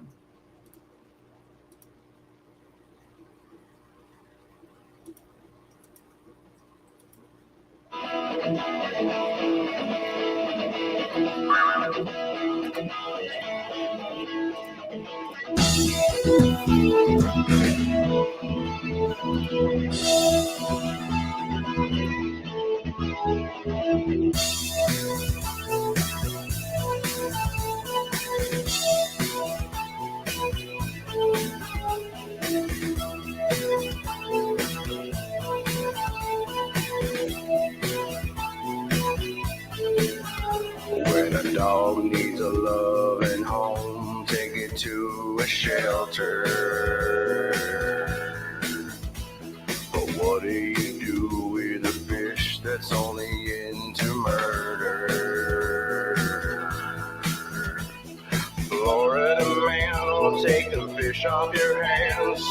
When a dog needs a loving home, take it to a shelter. But what do you do with a fish that's only into murder? Florida Man will take the fish off your hands.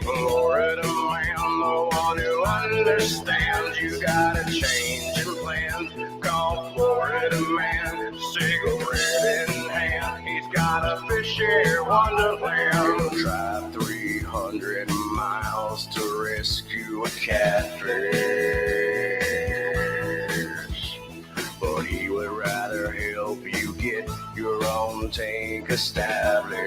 Florida Man, the one who understands. You gotta change your plans. Call Florida Man, cigarette in hand. He's got a fishy wonderland. Drive 300 miles to rescue a catfish, but he would rather help you get your own tank established.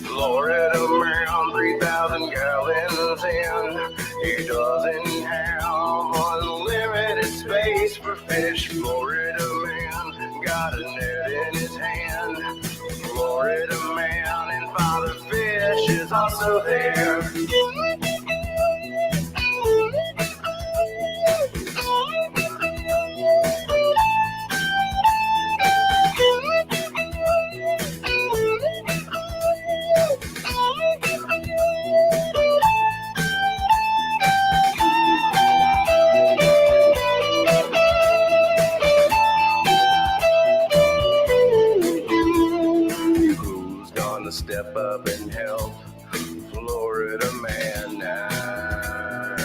Florida Man, 3,000 gallons in. He doesn't have unlimited space for fish. Florida Man got a net in his hand. Florida Man and Father Fish is also there. Who's gonna step up and help Florida Man now?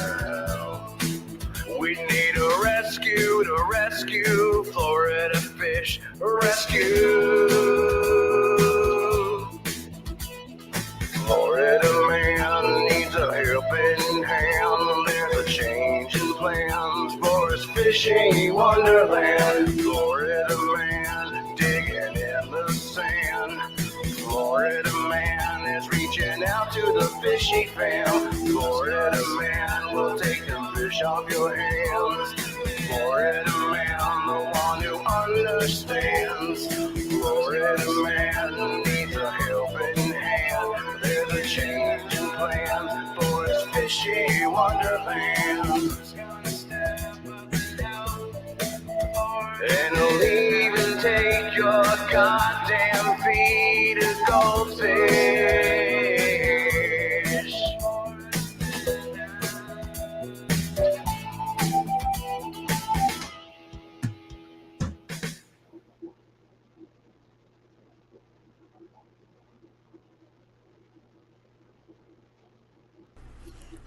We need a rescue to rescue Florida Fish Rescue. Florida Man needs a helping hand. There's a change in plans for his fishy wonderland. Florida Man digging in the sand. Florida Man is reaching out to the fishy fam. Florida Man will take the fish off your hands. Florida Man, the one who understands. Florida Man needs a helping hand. There's a change in plans for his fishy wonderland. And he'll even take your goddamn feed of goldfish.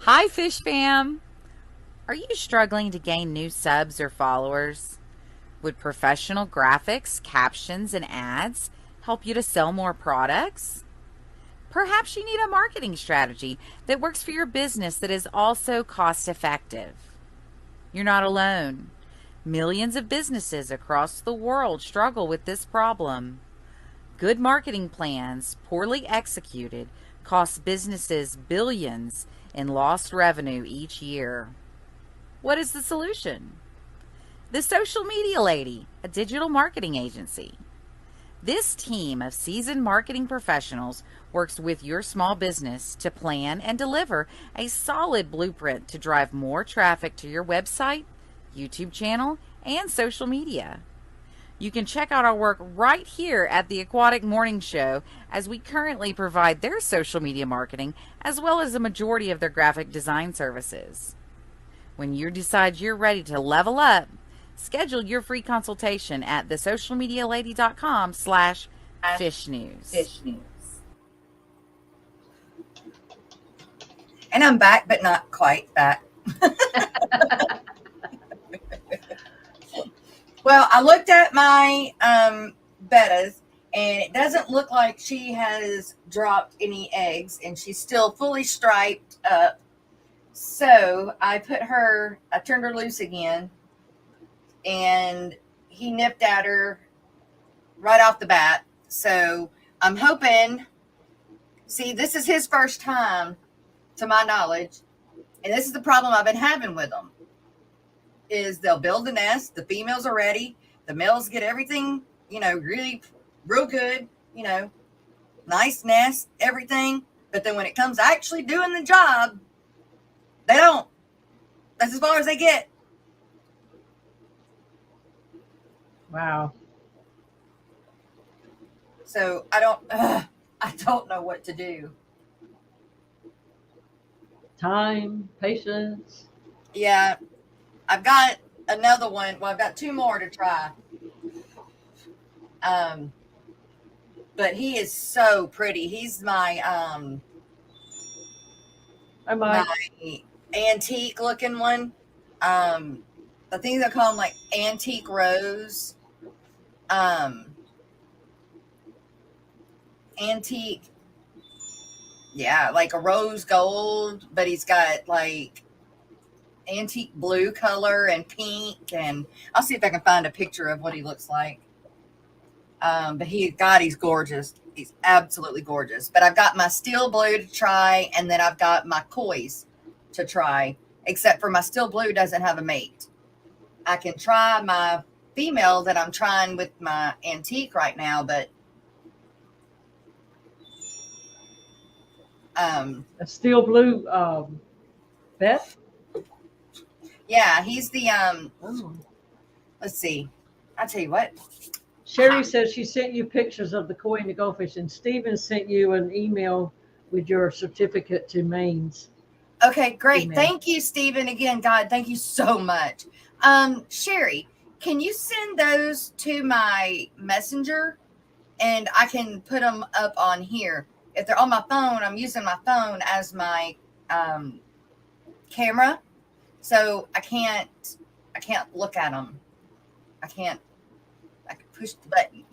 Hi, Fish Fam. Are you struggling to gain new subs or followers? Would professional graphics, captions, and ads help you to sell more products? Perhaps you need a marketing strategy that works for your business that is also cost effective. You're not alone. Millions of businesses across the world struggle with this problem. Good marketing plans, poorly executed, cost businesses billions in lost revenue each year. What is the solution? The Social Media Lady, a digital marketing agency. This team of seasoned marketing professionals works with your small business to plan and deliver a solid blueprint to drive more traffic to your website, YouTube channel, and social media. You can check out our work right here at the Aquatic Morning Show, as we currently provide their social media marketing as well as the majority of their graphic design services. When you decide you're ready to level up, schedule your free consultation at thesocialmedialady.com/fishnews. Fish news. And I'm back, but not quite back. Well, I looked at my bettas, and it doesn't look like she has dropped any eggs, and she's still fully striped up. So I turned her loose again, and he nipped at her right off the bat. So I'm hoping, see, this is his first time, to my knowledge, and this is the problem I've been having with them, is they'll build a nest, the females are ready, the males get everything, really real good, nice nest, everything. But then when it comes to actually doing the job, they don't. That's as far as they get. Wow. So I don't know what to do. Time, patience. Yeah, I've got another one. Well, I've got two more to try. But he is so pretty. He's my my antique looking one. I think they call him like antique rose. Antique. Yeah, like a rose gold, but he's got like antique blue color and pink, and I'll see if I can find a picture of what he looks like. But he's gorgeous. He's absolutely gorgeous. But I've got my steel blue to try, and then I've got my koi's to try, except for my steel blue doesn't have a mate. I can try my female that I'm trying with my antique right now, but A steel blue vet. yeah, he's the Oh. let's see. I'll tell you what. Sherry says she sent you pictures of the koi and the goldfish, and Steven sent you an email with your certificate to Maine's. Okay, great. Email. Thank you, Stephen. Again, God, thank you so much. Sherry, can you send those to my messenger, and I can put them up on here? If they're on my phone, I'm using my phone as my camera, so I can't look at them. I can push the button.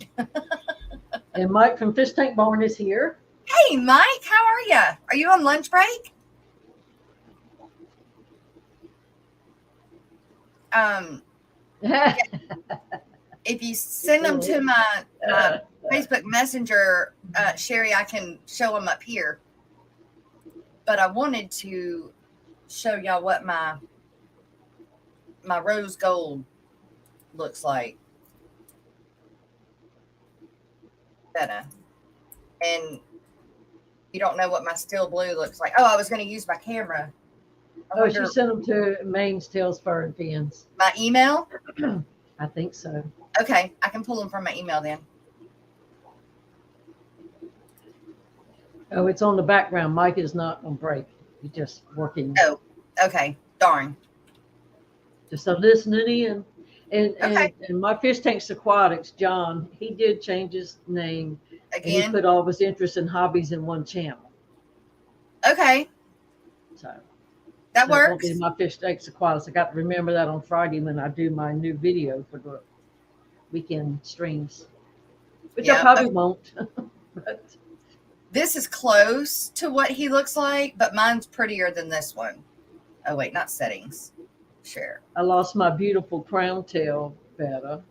And Mike from Fish Tank Barn is here. Hey, Mike, how are you? Are you on lunch break? If you send them to my Facebook Messenger, Sherry, I can show them up here. But I wanted to show y'all what my rose gold looks like. Better. And you don't know what my steel blue looks like. Oh, I was going to use my camera. Oh, she sent them to Maine's Tails, Fur, and Fins. My email? I think so. Okay, I can pull them from my email then. Oh, it's on the background. Mike is not on break. He's just working. Oh, okay. Darn. Just listening in. Okay. And my Fish Tanks Aquatics, John, he did change his name. And he Again? put all of his interests and hobbies in one channel. Okay. So That So it won't be works. my fish steaks aquatics. I got to remember that on Friday when I do my new video for the weekend streams, which I Yeah. probably won't. But This is close to what he looks like, but mine's prettier than this one. Oh, wait, not settings. Share. I lost my beautiful crown tail betta.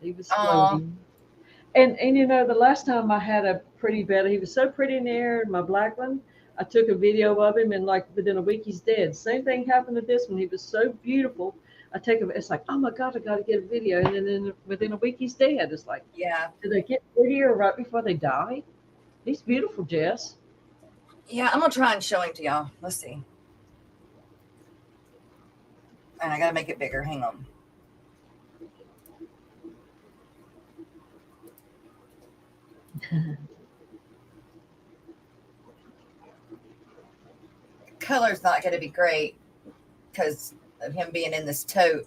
He was Aw. floating. And you know, the last time I had a pretty betta, he was so pretty in the air, my black one. I took a video of him, and like within a week, he's dead. Same thing happened to this one. He was so beautiful. I take a, it's like, oh my God, I got to get a video. And then within a week, he's dead. It's like, Yeah. did they get prettier right before they die? He's beautiful, Jess. Yeah, I'm going to try and show him to y'all. Let's see. And I got to make it bigger. Hang on. Color's not going to be great because of him being in this tote.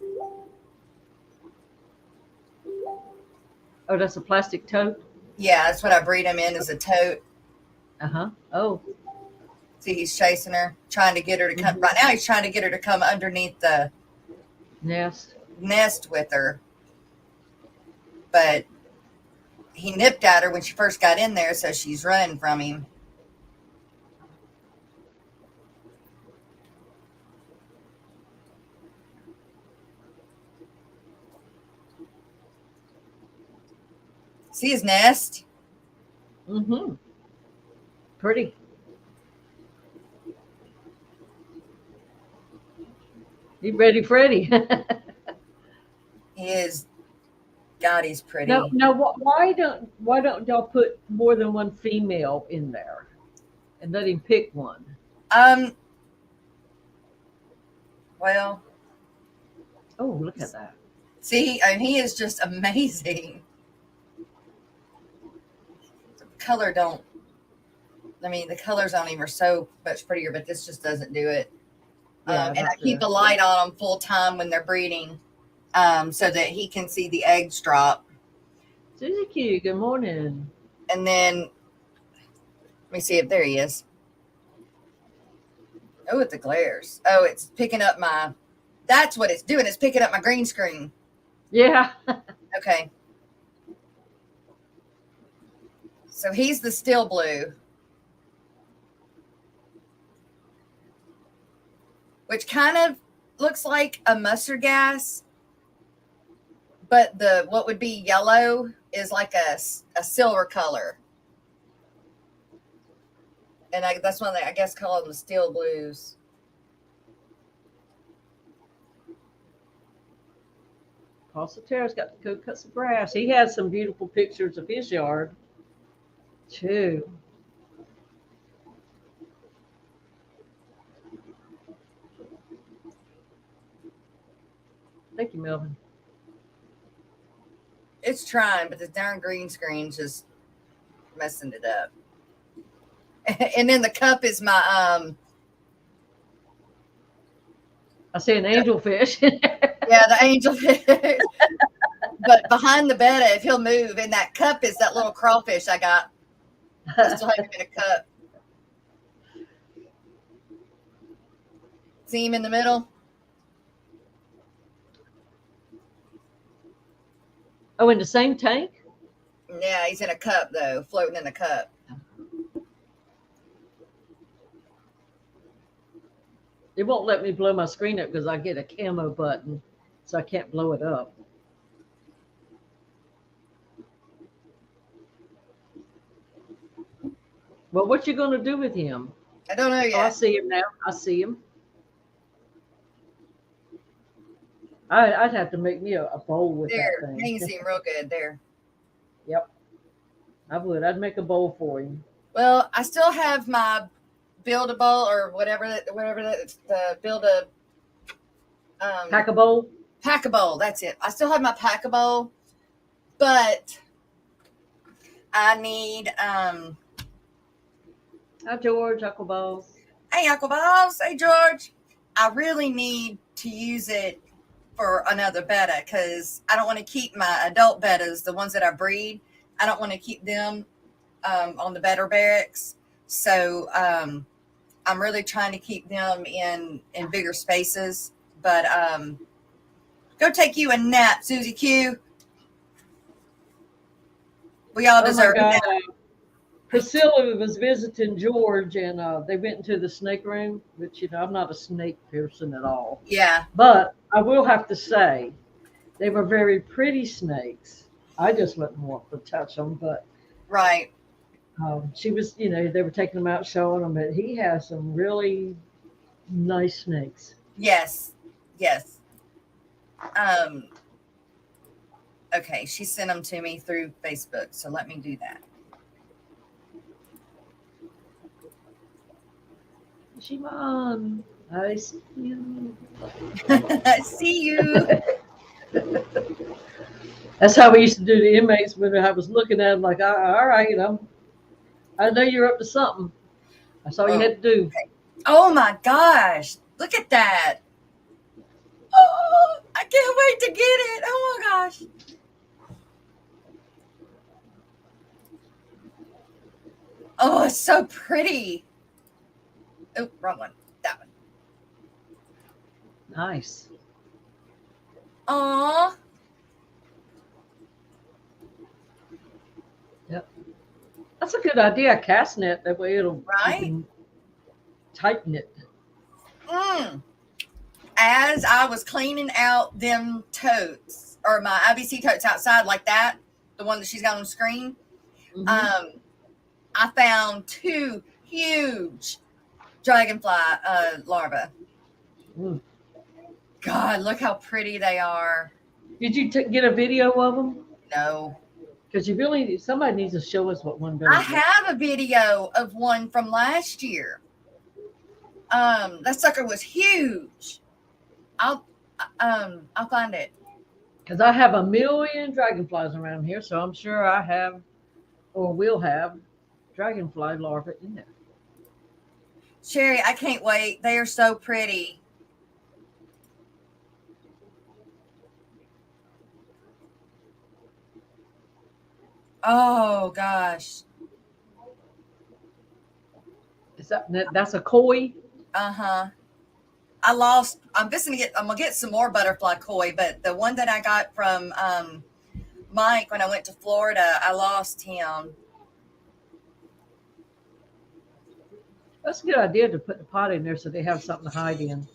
Oh, that's a plastic tote? Yeah, that's what I breed him in, is a tote. Uh-huh. Oh. See, he's chasing her, trying to get her to come. Right now, he's trying to get her to come underneath the nest with her. But he nipped at her when she first got in there, so she's running from him. See his nest? Mm-hmm. Pretty. You ready, Freddie? He is. God, he's pretty. No. Why don't y'all put more than one female in there and let him pick one? Well. Oh, look at that. See, I mean, he is just amazing. The color don't. I mean, the colors on him are so much prettier, but this just doesn't do it. Yeah, And I keep the light on them full time when they're breeding, so that he can see the eggs drop. Susie Q, good morning. And then, let me see if there he is. Oh, it the glares. Oh, it's picking up my. That's what it's doing. It's picking up my green screen. Yeah. Okay. So he's the steel blue, which kind of looks like a mustard gas, but the what would be yellow is like a silver color. And that's one I guess call them the steel blues. Pocilio's got to go cut some grass. He has some beautiful pictures of his yard, too. Thank you, Melvin. It's trying, but the darn green screen's just messing it up. And then the cup is my I see an angelfish. yeah, the angelfish. But behind the betta, if he'll move, and that cup is that little crawfish I got. I still have him in a cup. See him in the middle? Oh, in the same tank? Yeah, he's in a cup though, floating in a cup. It won't let me blow my screen up because I get a camo button, so I can't blow it up. Well, what you going to do with him? I don't know Oh, I yet. see him now. I see him. I'd have to make me a bowl with There, that you thing. can see him real good there. Yep, I would. I'd make a bowl for him. Well, I still have my buildable or whatever the build a Pack a bowl. pack-a-bowl. That's it. I still have my pack-a-bowl, but I need Hi, George. Aqua balls. hey Uncle Balls, hey George. I really need to use it for another betta because I don't want to keep my adult bettas, the ones that I breed. I don't want to keep them on the better barracks. So I'm really trying to keep them in bigger spaces. But go take you a nap, Susie Q. We all Oh my deserve a God. nap. Priscilla was visiting George, and they went into the snake room, which, I'm not a snake person at all. Yeah. But I will have to say, they were very pretty snakes. I just wouldn't want to touch them, but Right. she was, they were taking them out, showing them, but he has some really nice snakes. Yes. Yes. Okay, she sent them to me through Facebook, so let me do that. Shimon, I see you. I see you. That's how we used to do the inmates when I was looking at them like, all right, I know you're up to something. That's all you had to do. Oh my gosh. Look at that. Oh, I can't wait to get it. Oh my gosh. Oh, it's so pretty. Oh, wrong one. That one. Nice. Aw. Yep. That's a good idea, a cast net. That way you Right? can tighten it. As I was cleaning out them totes, or my IBC totes outside like that, the one that she's got on the screen, Mhm. I found 2 huge dragonfly larvae. Mm. God, look how pretty they are. Did you get a video of them? No. Because somebody needs to show us what one does. I have a video of one from last year. That sucker was huge. I'll find it. Because I have a million dragonflies around here, so I'm sure I have, or will have, dragonfly larvae in there. Sherry, I can't wait. They are so pretty. Oh gosh. Is that's a koi? Uh-huh. I'm gonna get some more butterfly koi, but the one that I got from Mike when I went to Florida, I lost him. That's a good idea to put the pot in there so they have something to hide in.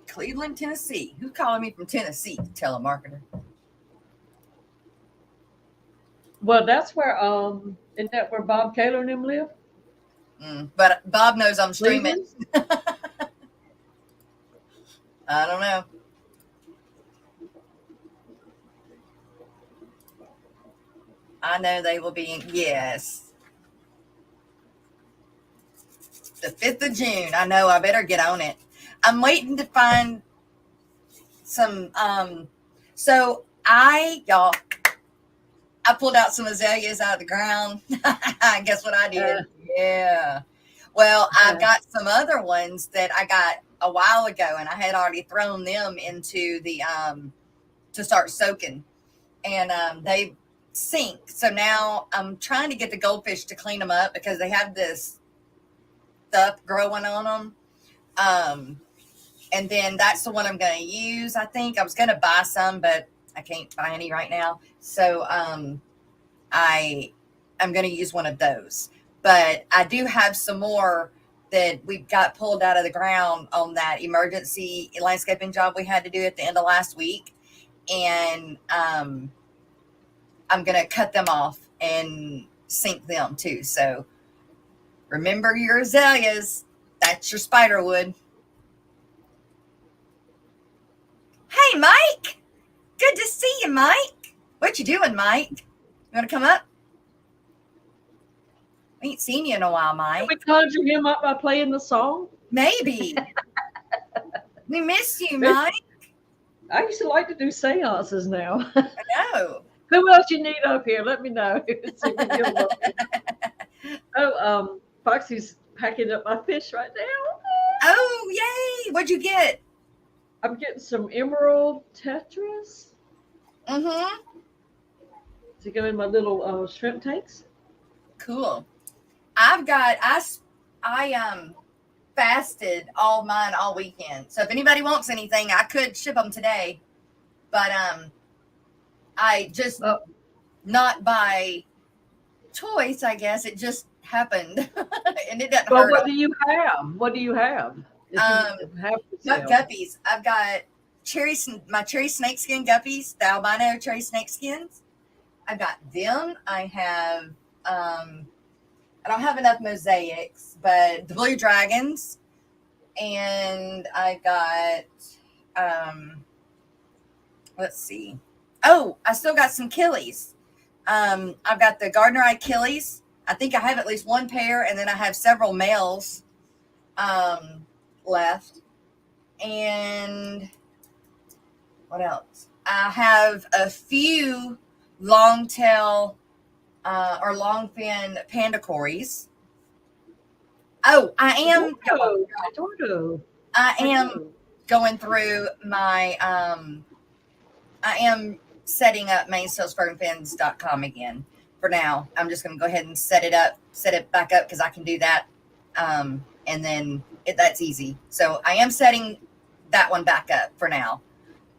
Cleveland, Tennessee. Who's calling me from Tennessee? Telemarketer. Well, that's where isn't that where Bob Kaler and them live? But Bob knows I'm streaming. Cleveland? I don't know. I know they will be in, yes. The 5th of June. I know I better get on it. I'm waiting to find some, so y'all, I pulled out some azaleas out of the ground. Guess what I did? Yeah. Well, I've got some other ones that I got a while ago, and I had already thrown them into the, to start soaking. And they sink. So now I'm trying to get the goldfish to clean them up because they have this stuff growing on them. And then that's the one I'm going to use. I think I was going to buy some, but I can't buy any right now. So I'm going to use one of those. But I do have some more that we got pulled out of the ground on that emergency landscaping job we had to do at the end of last week. And I'm going to cut them off and sink them too. So remember your azaleas. That's your spider wood. Hey, Mike. Good to see you, Mike. What you doing, Mike? You want to come up? I ain't seen you in a while, Mike. Can we conjure him up by playing the song? Maybe. We miss you, Mike. I used to like to do seances now. I know. Who else you need up here? Let me know. Foxy's packing up my fish right now. Oh, yay. What'd you get? I'm getting some emerald tetras Mm-hmm. to go in my little shrimp tanks. Cool. I fasted all mine all weekend. So if anybody wants anything, I could ship them today. But I just not by choice, I guess. It just happened, and it doesn't Well, hurt. what do you have? What do you have? If you have to Got sell? guppies. I've got my cherry snakeskin guppies, the albino cherry snakeskins. I've got them. I have I don't have enough mosaics, but the blue dragons, and I got let's see. Oh, I still got some killies. I've got the Gardner Eye killies. I think I have at least one pair, and then I have several males left. And what else? I have a few long tail or long fin panda cories. Oh, I am going through my I am setting up mainsailspergenfins.com again for now. I'm just going to go ahead and set it back up because I can do that. And then that's easy. So I am setting that one back up for now.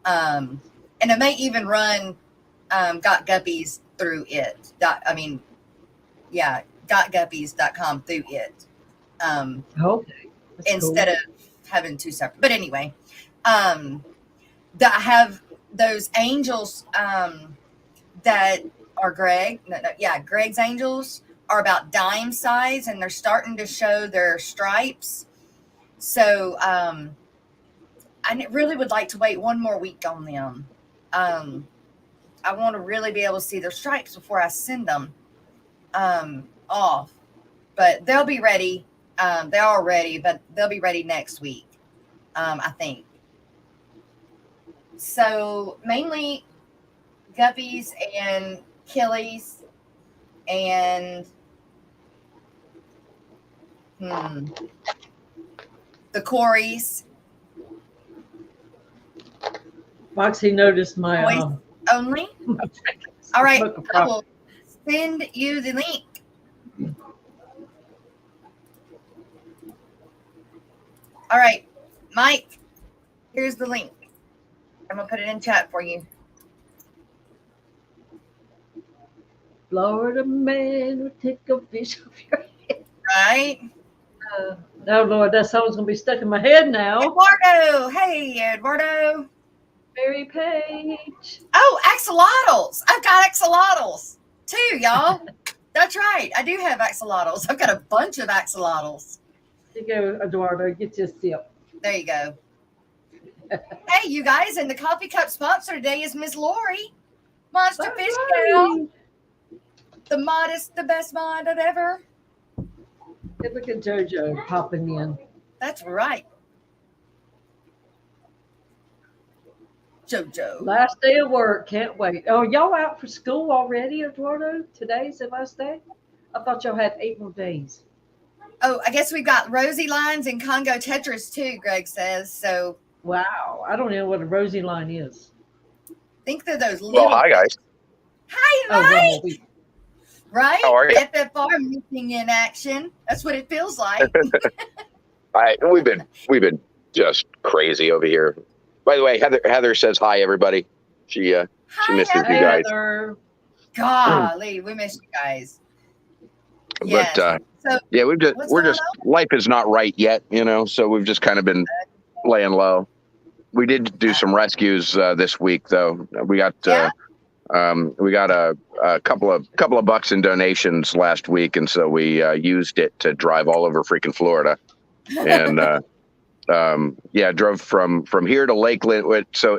And I may even run Got Guppies through it. Gotguppies.com through it. Okay. Instead of having two separate. But anyway, I have those angels that are Greg's angels are about dime size, and they're starting to show their stripes. So I really would like to wait one more week on them. I want to really be able to see their stripes before I send them off. But they'll be ready. They are ready, but they'll be ready next week, I think. So mainly guppies and killies and the cories. Foxy noticed my Voice only. All right, I will send you the link. All right, Mike, here's the link. I'm gonna put it in chat for you. Florida man would take a fish off your head. Right? Oh Lord, that song's gonna be stuck in my head now. Eduardo, hey Eduardo. Mary Page. Oh, axolotls. I've got axolotls too, y'all. That's right. I do have axolotls. I've got a bunch of axolotls. Here you go, Eduardo. Get you a sip. There you go. Hey, you guys, and the coffee cup sponsor today is Miss Lori, Monster That's Fish right. Gal, the modest, the best mod of ever. Hey, look at JoJo popping in. That's right. JoJo. Last day of work. Can't wait. Oh, y'all out for school already, Eduardo? Today's the last day? I thought y'all had 8 more days. Oh, I guess we've got Rosie lines and Congo Tetras too, Greg says. So Wow. I don't know what a rosy line is. I think they're those little. Oh, hi guys. Hi, Oh, Mike. one more week. Right? How are you? FFR missing in action. That's what it feels like. We've been just crazy over here. By the way, Heather says hi everybody. She Hi, misses you Hey, guys. Heather. Golly, we missed you guys. Yes. But So yeah, what's we're going just life is not right yet, so we've just kind of been laying low. We did do some rescues this week though. We got a couple of bucks in donations last week, and so we used it to drive all over freaking Florida. And drove from here to Lakeland. So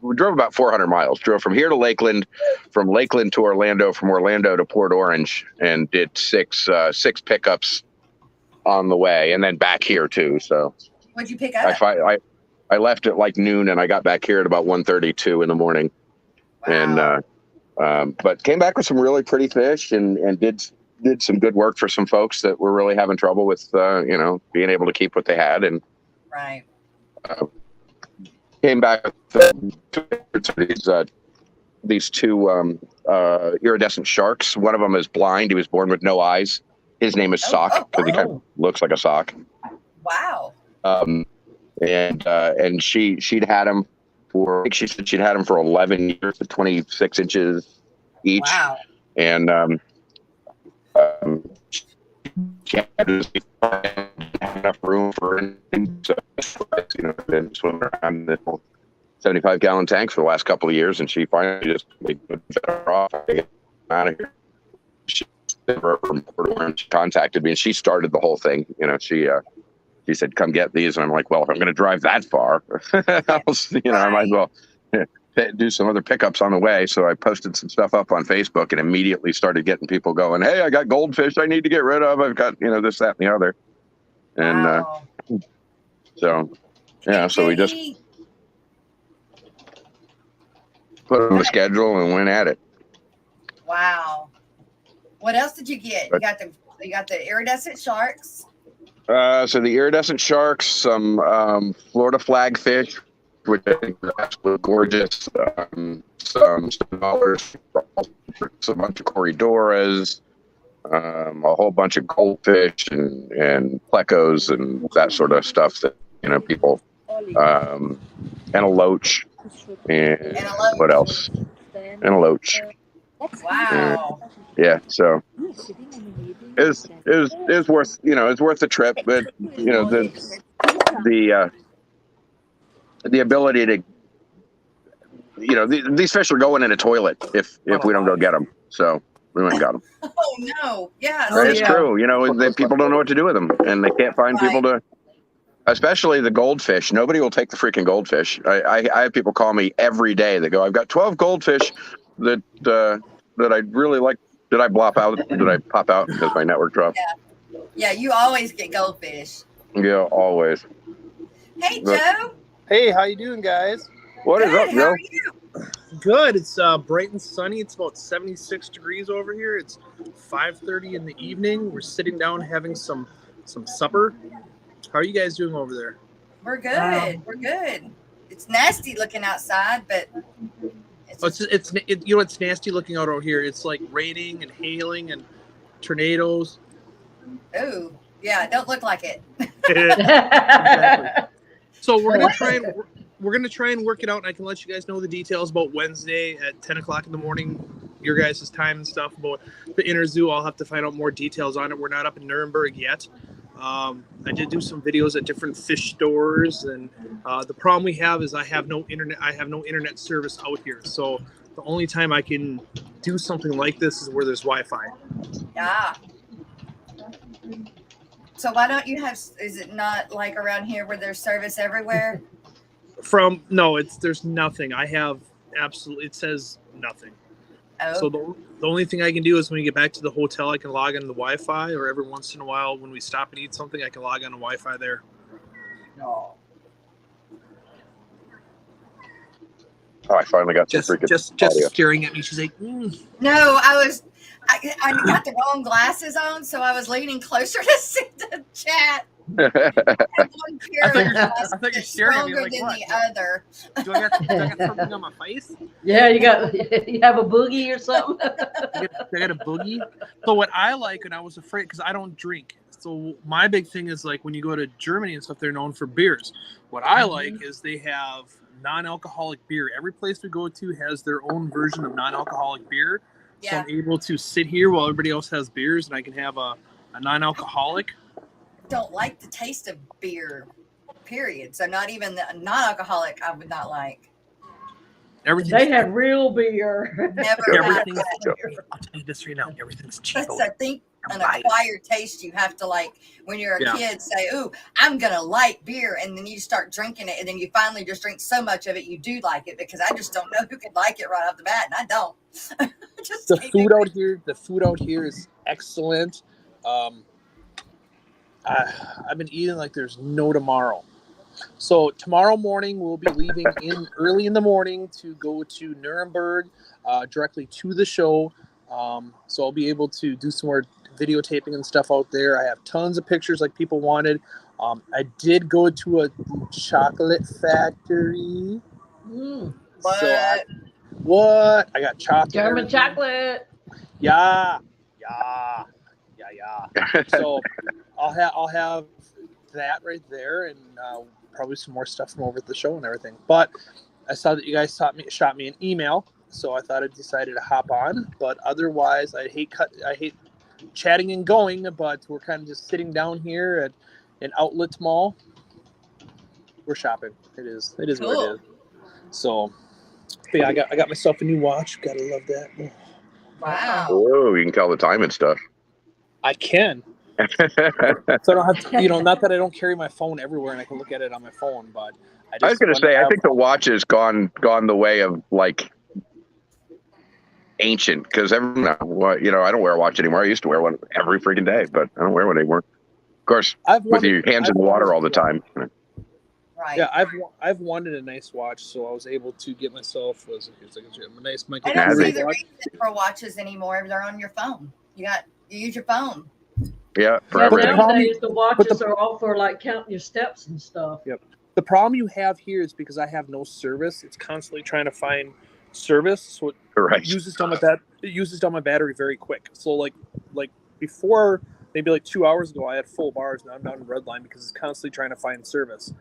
we drove about 400 miles. Drove from here to Lakeland, from Lakeland to Orlando, from Orlando to Port Orange, and did six pickups on the way, and then back here too. So what'd you pick up? I left at like noon, and I got back here at about 1:32 in the morning. Wow. And but came back with some really pretty fish, and did some good work for some folks that were really having trouble with being able to keep what they had, and Right. came back with these these two iridescent sharks. One of them is blind. He was born with no eyes. His name is Sock because he kind of looks like a sock. Wow. And she'd had him for, I think she said she'd had him for 11 years at 26 inches each. Wow. And she had enough room for anything, so been swimming around the 75-gallon tanks for the last couple of years, and she finally just made better off to get out of here. She contacted me, and she started the whole thing. She said, "Come get these," and I'm like, "Well, if I'm going to drive that far, I might as well do some other pickups on the way." So I posted some stuff up on Facebook and immediately started getting people going, "Hey, I got goldfish I need to get rid of. I've got this, that, and the other." And Wow. so we just put it on the schedule and went at it. Wow. What else did you get? You got the iridescent sharks. So the iridescent sharks, some Florida flagfish, which I think are absolutely gorgeous. Some dollars, a bunch of Corridoras, a whole bunch of goldfish and plecos and that sort of stuff that people. And a loach. And what else? And a loach. Wow. Yeah, so it's worth it's worth the trip, but the ability to these fish are going in a toilet if we don't go get them. So we went and got them. Oh no! Yeah, It's true. People don't know what to do with them, and they can't find people to. Especially the goldfish. Nobody will take the freaking goldfish. I have people call me every day. They go, "I've got 12 goldfish that I'd really like." Did I pop out because my network dropped? Yeah, you always get goldfish. Yeah, always. Hey, Joe. Hey, how you doing, guys? What is up, How Joe? are you? Good. It's bright and sunny. It's about 76 degrees over here. It's 5:30 in the evening. We're sitting down having some supper. How are you guys doing over there? We're good. We're good. It's nasty looking outside, but it's nasty looking out over here. It's like raining and hailing and tornadoes. Oh, yeah, it don't look like it. Exactly. So we're gonna try and work it out, and I can let you guys know the details about Wednesday at 10 o'clock in the morning, your guys' time and stuff about the inner zoo. I'll have to find out more details on it. We're not up in Nuremberg yet. I did do some videos at different fish stores, and the problem we have is I have no internet service out here. So the only time I can do something like this is where there's Wi-Fi. Yeah. So why don't you have? Is it not like around here where there's service everywhere? There's nothing. I have absolutely. It says nothing. Oh. So the only thing I can do is when we get back to the hotel, I can log on to the Wi-Fi, or every once in a while when we stop and eat something, I can log on to Wi-Fi there. No. Oh, I finally got some freaking just audio. staring at me. She's like, No, I got the wrong glasses on, so I was leaning closer to see the chat. One pair I thought of glasses you were is staring at me stronger like, than what? the other. do I got something on my face? Yeah, you have a boogie or something. I got a boogie. So what I like, and I was afraid because I don't drink. So my big thing is like when you go to Germany and stuff, they're known for beers. What I like is they have non-alcoholic beer. Every place we go to has their own version of non-alcoholic beer. So Yeah. I'm able to sit here while everybody else has beers, and I can have a non-alcoholic. Don't like the taste of beer, period. So not even the non-alcoholic I would not like. They have real beer. Never had Everything's that. I'll tell you this right now. Everything's cheap. That's, I think, an acquired taste you have to like when you're a Yeah. kid say, "Ooh, I'm gonna like beer," and then you start drinking it, and then you finally just drink so much of it you do like it, because I just don't know who could like it right off the bat, and I don't. Just The can't food do out here is excellent. I've been eating like there's no tomorrow. So tomorrow morning we'll be leaving early in the morning to go to Nuremberg, directly to the show. So I'll be able to do some more videotaping and stuff out there. I have tons of pictures like people wanted. I did go to a chocolate factory. Mm. What? So What? I got chocolate. German everything. chocolate. Yeah. So I'll have that right there, and probably some more stuff from over at the show and everything. But I saw that you guys shot me an email, so I thought I decided to hop on. But otherwise, I hate chatting and going, but we're kind of just sitting down here at an outlet mall. We're shopping. It is Cool. what it is. So, but yeah, I got myself a new watch. Gotta love that. Wow. Whoa, you can tell the time and stuff. I can. So I don't have to, not that I don't carry my phone everywhere and I can look at it on my phone, but I was going to say, I think the watch has gone the way of like ancient, because I don't wear a watch anymore. I used to wear one every freaking day, but I don't wear one anymore. Of course, with your hands in the water all the time. Right. Yeah, I've wanted a nice watch, so I was able to get myself a nice Michael. I don't see the watch. reason for watches anymore. They're on your phone. You use your phone. Yeah, But nowadays the watches are all for like counting your steps and stuff. Yep. The problem you have here is because I have no service. It's constantly trying to find service, so it uses down my battery very quick. So like before, maybe like 2 hours ago, I had full bars. Now I'm down in red line because it's constantly trying to find service.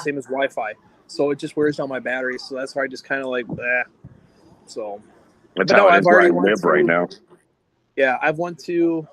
Same as Wi-Fi. So it just wears down my battery. So that's why I just kind of like, So that's how it is where I live right now. Yeah, I've went to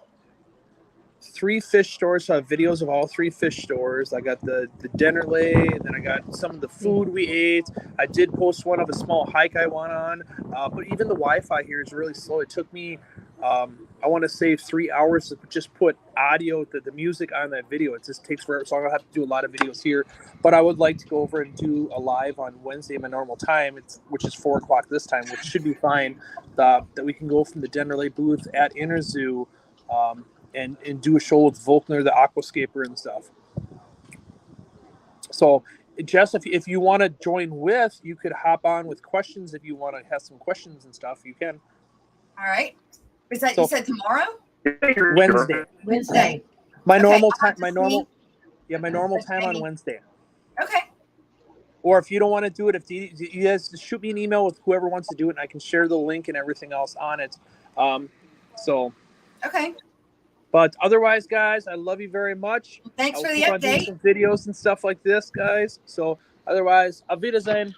3 fish stores. So I have videos of all 3 fish stores. I got the dinner lay, and then I got some of the food we ate. I did post one of a small hike I went on. But even the Wi-Fi here is really slow. It took me, I want to say 3 hours to just put audio, the music on that video. It just takes forever. So I'm going to have to do a lot of videos here. But I would like to go over and do a live on Wednesday my normal time, which is 4 o'clock this time, which should be fine. That we can go from the Dennerley booth at Inner Zoo and do a show with Volkner, the aquascaper and stuff. So, Jess, if you want to join with, you could hop on with questions. If you want to have some questions and stuff, you can. All right. You said tomorrow? Wednesday. My normal time on Wednesday. Okay. Or if you don't want to do it, if you guys just shoot me an email with whoever wants to do it, and I can share the link and everything else on it. Okay. But otherwise, guys, I love you very much. Thanks for the update. Some videos and stuff like this, guys. So otherwise, auf Wiedersehen.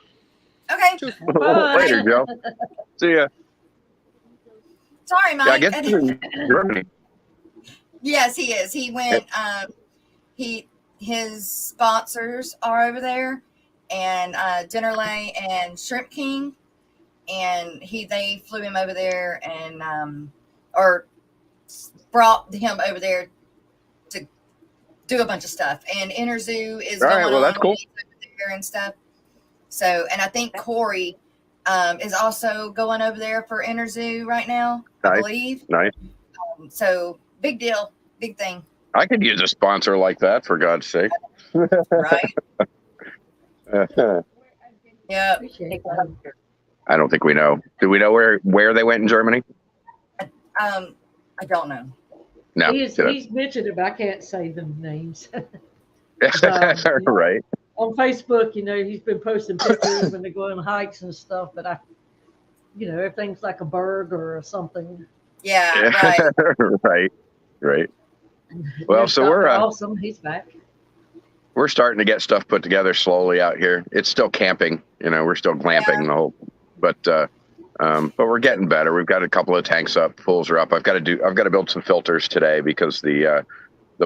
Okay. Later, Joe. See ya. Sorry, Mike. Yeah, I guess you're in Germany. Yes, he is. He went. His sponsors are over there, and Dinnerlay and Shrimp King, and they flew him over there and or brought him over there to do a bunch of stuff. And Inner Zoo is going on that's cool. over there and stuff. So, and I think Corey is also going over there for Inner Zoo right now. Nice. I believe. Nice. So big deal, big thing. I could use a sponsor like that, for God's sake. Right. Yeah. I don't think we know. Do we know where they went in Germany? I don't know. No. He's mentioned it, but I can't say the names. Right. On Facebook, he's been posting pictures when they go on hikes and stuff, but everything's like a bird or something. Yeah, right. Right. Well, so we're awesome. He's back. We're starting to get stuff put together slowly out here. It's still camping, we're still glamping the whole, but we're getting better. We've got a couple of tanks up, pools are up. I've got to build some filters today because the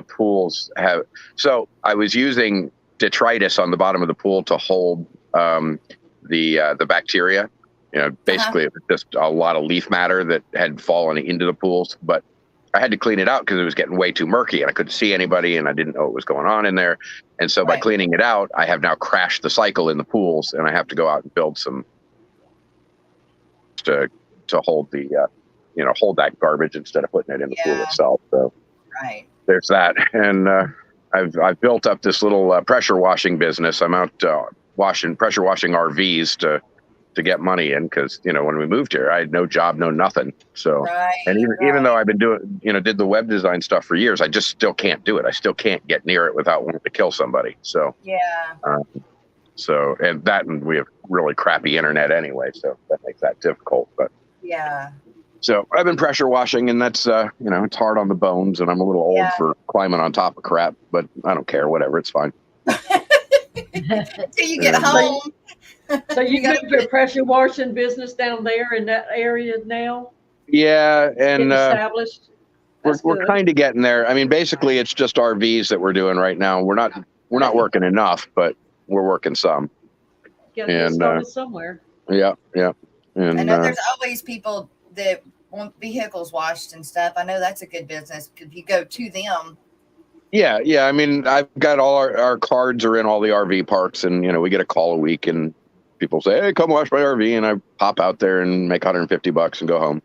pools have. So I was using detritus on the bottom of the pool to hold the bacteria. Basically it was just a lot of leaf matter that had fallen into the pools, but I had to clean it out because it was getting way too murky and I couldn't see anybody and I didn't know what was going on in there. And so by cleaning it out, I have now crashed the cycle in the pools and I have to go out and build some to hold the, hold that garbage instead of putting it in the pool itself. So there's that. And I've built up this little pressure washing business. I'm out pressure washing RVs to get money in because when we moved here I had no job, no nothing. So and even though I've been doing did the web design stuff for years, I just still can't do it. I still can't get near it without wanting to kill somebody. So So, and we have really crappy internet anyway, so that makes that difficult. But Yeah. so I've been pressure washing, and that's it's hard on the bones, and I'm a little old for climbing on top of crap, but I don't care. Whatever, it's fine. Until you get home. So you moved your pressure washing business down there in that area now? Yeah, and established. we're kind of getting there. I mean, basically, it's just RVs that we're doing right now. We're not working enough, but we're working some. Got to get started somewhere. Yeah. And I know there's always people that want vehicles washed and stuff. I know that's a good business because you go to them. Yeah. I mean, I've got all our cards are in all the RV parks, and we get a call a week, and people say, "Hey, come wash my RV," and I pop out there and make $150 and go home.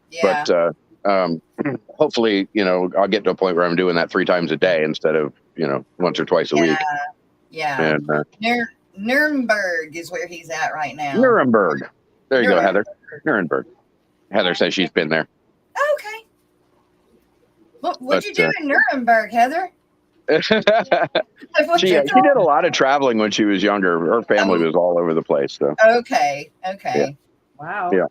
Yeah. But hopefully, I'll get to a point where I'm doing that 3 times a day instead of once or twice a week. Yeah. And Nuremberg is where he's at right now. Nuremberg. There you go, Heather. Nuremberg. Heather says she's been there. Okay. What'd you do in Nuremberg, Heather? She did a lot of traveling when she was younger. Her family was all over the place. So. Okay. Yeah. Wow. Yeah.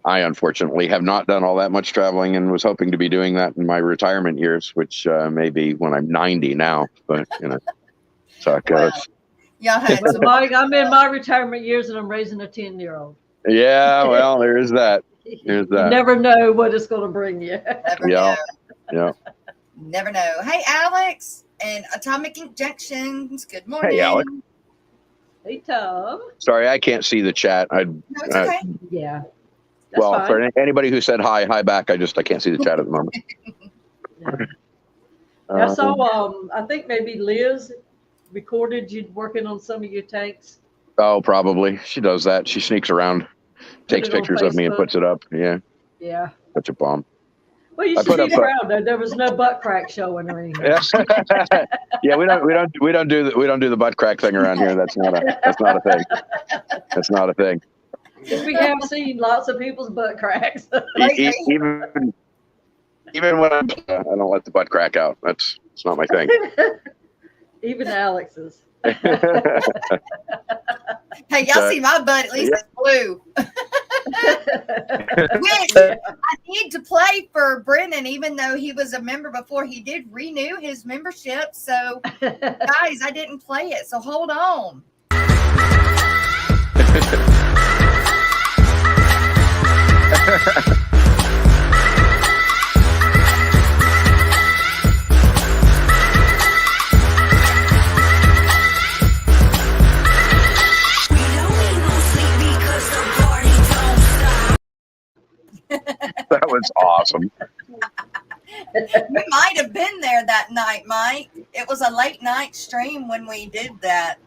I unfortunately have not done all that much traveling, and was hoping to be doing that in my retirement years, which may be when I'm 90 now. But so it goes. Y'all had So I'm in my retirement years, and I'm raising a 10-year-old. Yeah, well, there is that. There's that. You never know what it's going to bring you. Never know. Never know. Hey, Alex and Atomic Injections. Good morning. Hey, Alex. Hey, Tom. Sorry, I can't see the chat. No, it's okay. Yeah. That's Well, fine. for anybody who said hi back, I can't see the chat at the moment. I saw, I think maybe Liz recorded you working on some of your tanks. Oh, probably. She does that. She sneaks around, takes it on pictures of me and Facebook. puts it up. Yeah. Yeah. Such a bomb. Well, you I should put be up proud though. There was no butt crack showing or anything. Yeah, we don't do the butt crack thing around here. That's not a thing. That's not a thing. We have seen lots of people's butt cracks. Even when I don't let the butt crack out. It's not my thing. Even Alex's. Hey, y'all see my butt? At least it's blue. Which I need to play for Brennan, even though he was a member before. He did renew his membership. So, guys, I didn't play it. So hold on. That was awesome. You might have been there that night, Mike. It was a late night stream when we did that.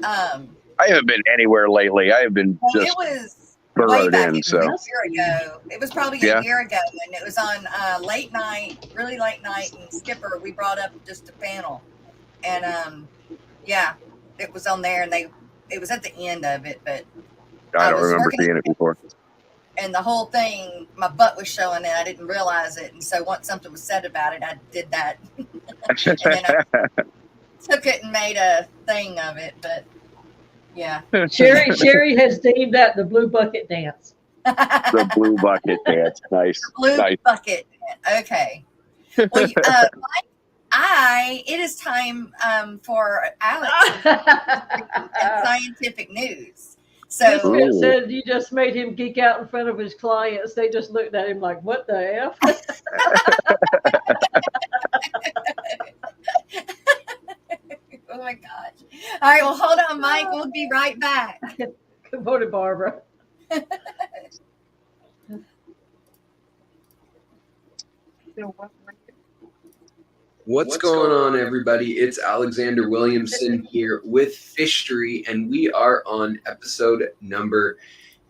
I haven't been anywhere lately. I have been just it was burrowed way back in. a So year ago. It was probably a year ago, and it was on late night, really late night. And Skipper, we brought up just a panel, and it was on there, and it was at the end of it, but I don't remember seeing it before. And the whole thing, my butt was showing it. I didn't realize it. And so once something was said about it, I did that. And then I took it and made a thing of it. But yeah. Sherry has deemed that the blue bucket dance. The blue bucket dance. Nice. Blue nice. bucket. Okay. Well, it is time for Alex and scientific news. So Chris said you just made him geek out in front of his clients. They just looked at him like, what the F? Oh my gosh. All right, well, hold on, Mike. We'll be right back. Good morning, Barbara. What's going on, everybody? It's Alexander Williamson here with Fishery, and we are on episode number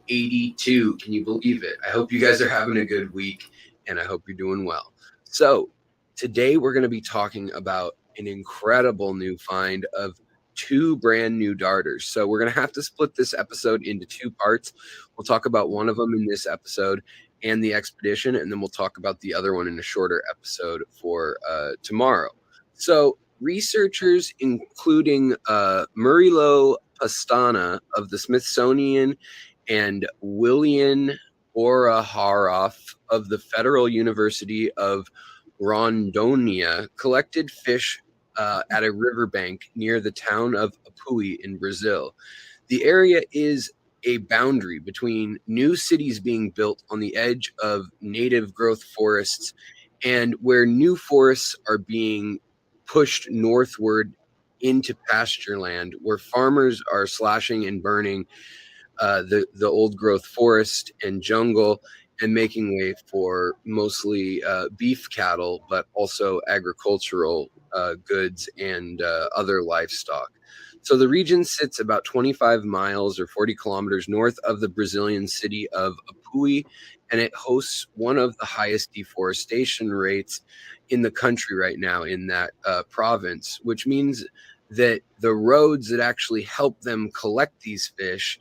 82. Can you believe it? I hope you guys are having a good week, and I hope you're doing well. So today we're going to be talking about an incredible new find of 2 brand new darters. So we're going to have to split this episode into 2 parts. We'll talk about one of them in this episode and the expedition, and then we'll talk about the other one in a shorter episode for tomorrow. So researchers, including Murilo Pastana of the Smithsonian and William Oraharoff of the Federal University of Rondônia, collected fish at a riverbank near the town of Apuí in Brazil. The area is a boundary between new cities being built on the edge of native growth forests and where new forests are being pushed northward into pasture land, where farmers are slashing and burning the old growth forest and jungle and making way for mostly beef cattle, but also agricultural goods and other livestock. So the region sits about 25 miles or 40 kilometers north of the Brazilian city of Apuí, and it hosts one of the highest deforestation rates in the country right now in that province, which means that the roads that actually help them collect these fish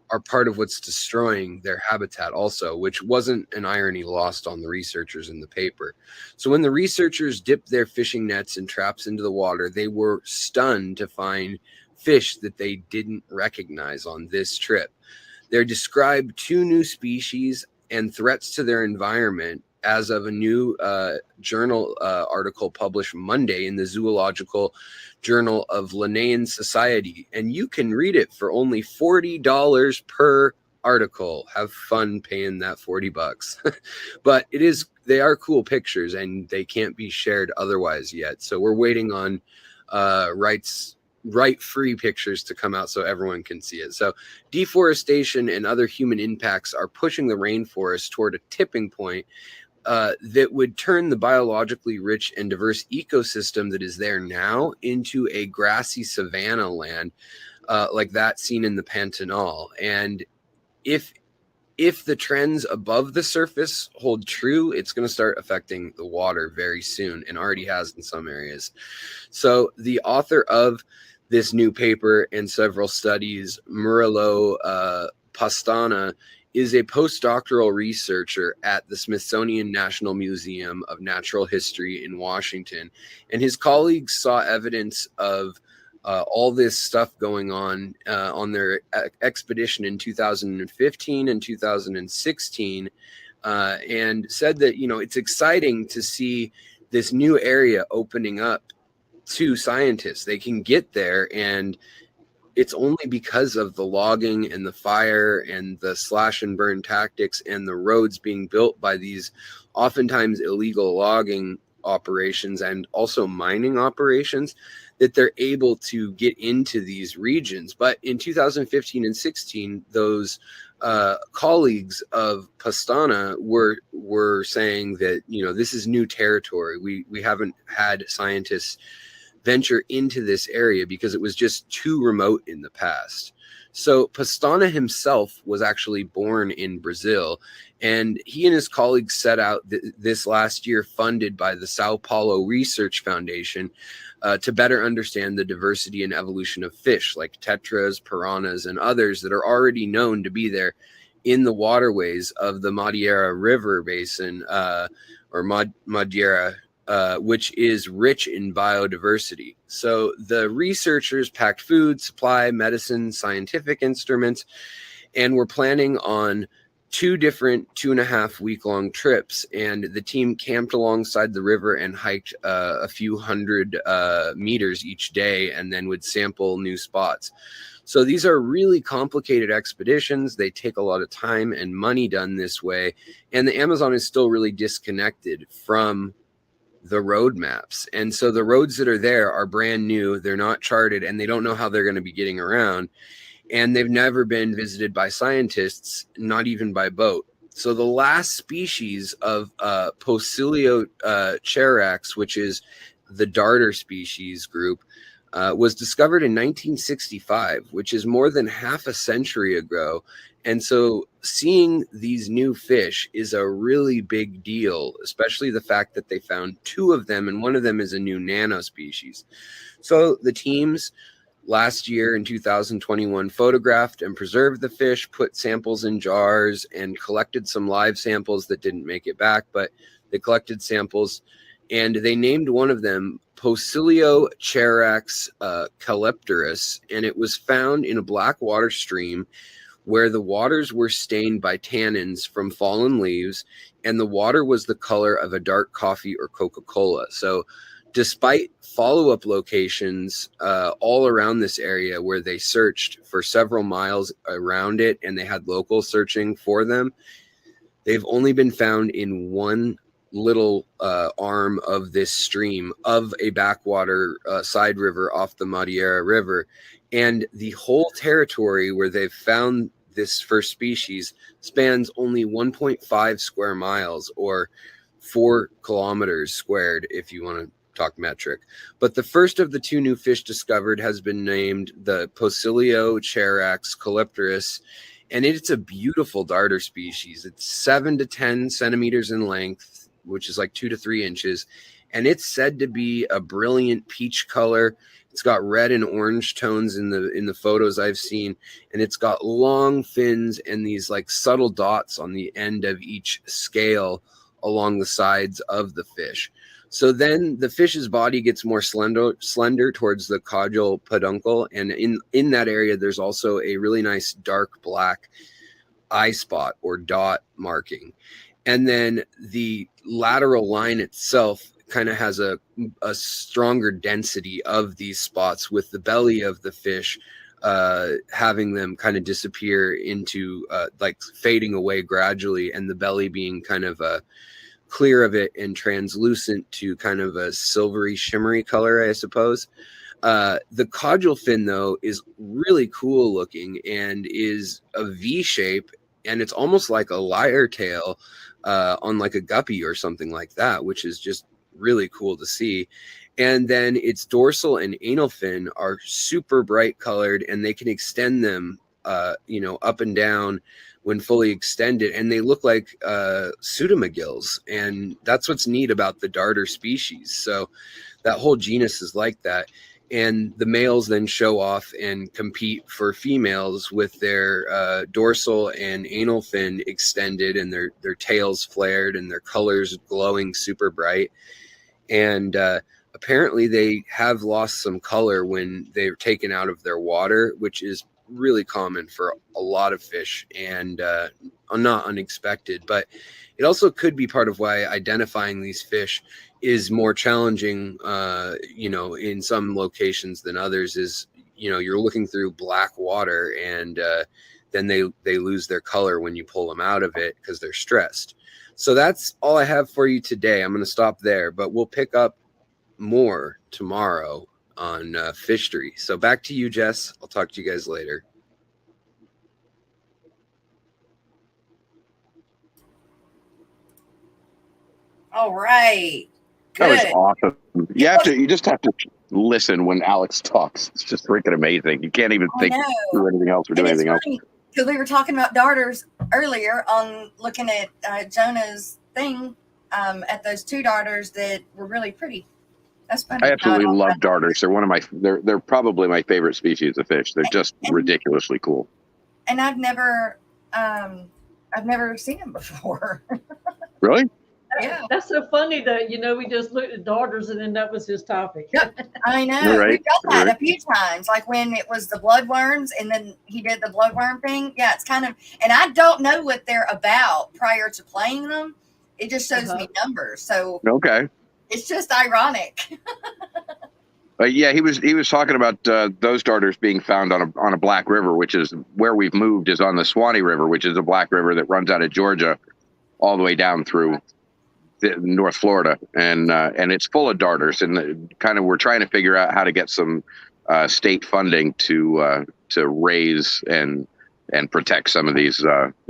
are part of what's destroying their habitat also, which wasn't an irony lost on the researchers in the paper. So when the researchers dipped their fishing nets and traps into the water, they were stunned to find fish that they didn't recognize on this trip. They described 2 new species and threats to their environment as of a new journal article published Monday in the Zoological Journal of Linnean Society. And you can read it for only $40 per article. Have fun paying that $40. But they are cool pictures and they can't be shared otherwise yet. So we're waiting on right-free pictures to come out so everyone can see it. So deforestation and other human impacts are pushing the rainforest toward a tipping point that would turn the biologically rich and diverse ecosystem that is there now into a grassy savanna land like that seen in the Pantanal. And if the trends above the surface hold true, it's going to start affecting the water very soon and already has in some areas. So the author of this new paper and several studies, Murilo Pastana, is a postdoctoral researcher at the Smithsonian National Museum of Natural History in Washington. And his colleagues saw evidence of all this stuff going on their expedition in 2015 and 2016, and said that, it's exciting to see this new area opening up to scientists. They can get there, and it's only because of the logging and the fire and the slash and burn tactics and the roads being built by these oftentimes illegal logging operations and also mining operations that they're able to get into these regions. But in 2015 and 16, those colleagues of Pastana were saying that, this is new territory. We haven't had scientists venture into this area because it was just too remote in the past. So Pastana himself was actually born in Brazil, and he and his colleagues set out this last year, funded by the Sao Paulo Research Foundation, to better understand the diversity and evolution of fish like tetras, piranhas, and others that are already known to be there in the waterways of the Madeira River Basin, or Madeira, which is rich in biodiversity. So the researchers packed food, supply, medicine, scientific instruments, and were planning on 2 different 2.5-week-long trips. And the team camped alongside the river and hiked a few hundred meters each day, and then would sample new spots. So these are really complicated expeditions. They take a lot of time and money done this way. And the Amazon is still really disconnected from the road maps. And so the roads that are there are brand new. They're not charted, and they don't know how they're going to be getting around. And they've never been visited by scientists, not even by boat. So the last species of Pocilio Cherax, which is the darter species group, was discovered in 1965, which is more than half a century ago. And so seeing these new fish is a really big deal, especially the fact that they found 2 of them, and one of them is a new nano species. So the teams last year in 2021 photographed and preserved the fish, put samples in jars, and collected some live samples that didn't make it back, but they collected samples and they named one of them Pocilio Cherax Caliptorus, and it was found in a black water stream where the waters were stained by tannins from fallen leaves, and the water was the color of a dark coffee or Coca-Cola. So despite follow-up locations all around this area where they searched for several miles around it, and they had locals searching for them, they've only been found in one little arm of this stream of a backwater side river off the Madeira River. And the whole territory where they've found this first species spans only 1.5 square miles, or 4 kilometers squared, if you want to talk metric. But the first of the 2 new fish discovered has been named the Pocilio Cherax Caliptorus, and it's a beautiful darter species. It's 7 to 10 centimeters in length, which is like 2 to 3 inches, and it's said to be a brilliant peach color. It's got red and orange tones in the photos I've seen, and it's got long fins and these like subtle dots on the end of each scale along the sides of the fish. So then the fish's body gets more slender towards the caudal peduncle, and in that area there's also a really nice dark black eye spot or dot marking. And then the lateral line itself kind of has a stronger density of these spots, with the belly of the fish having them kind of disappear into like fading away gradually, and the belly being kind of clear of it and translucent to kind of a silvery shimmery color, I suppose. The caudal fin though is really cool looking and is a V shape, and it's almost like a lyre tail on like a guppy or something like that, which is just really cool to see. And then its dorsal and anal fin are super bright colored, and they can extend them up and down when fully extended, and they look like pseudomagills. And that's what's neat about the darter species. So that whole genus is like that. And the males then show off and compete for females with their dorsal and anal fin extended, and their tails flared, and their colors glowing super bright. And apparently they have lost some color when they're taken out of their water, which is really common for a lot of fish, and not unexpected. But it also could be part of why identifying these fish is more challenging, in some locations than others. Is, you're looking through black water, and then they lose their color when you pull them out of it because they're stressed. So that's all I have for you today. I'm going to stop there, but we'll pick up more tomorrow on Fishery. So back to you, Jess. I'll talk to you guys later. All right. That was Good. awesome. You just have to listen when Alex talks. It's just freaking amazing. You can't even think through anything else or do anything else. Because we were talking about darters earlier on looking at Jonah's thing, at those 2 darters that were really pretty. That's funny. I absolutely love darters. They're probably my favorite species of fish. They're just ridiculously cool. And I've never seen them before. Really? Yeah. That's so funny that, we just looked at darters and then that was his topic. Yep. I know. Right. We've done that a few times, like when it was the bloodworms and then he did the bloodworm thing. Yeah, it's kind of, and I don't know what they're about prior to playing them. It just shows me numbers. So okay. It's just ironic. Yeah, he was talking about those darters being found on a black river, which is where we've moved, is on the Swanee River, which is a black river that runs out of Georgia all the way down through North Florida, and it's full of darters, and we're trying to figure out how to get some state funding to raise and protect some of these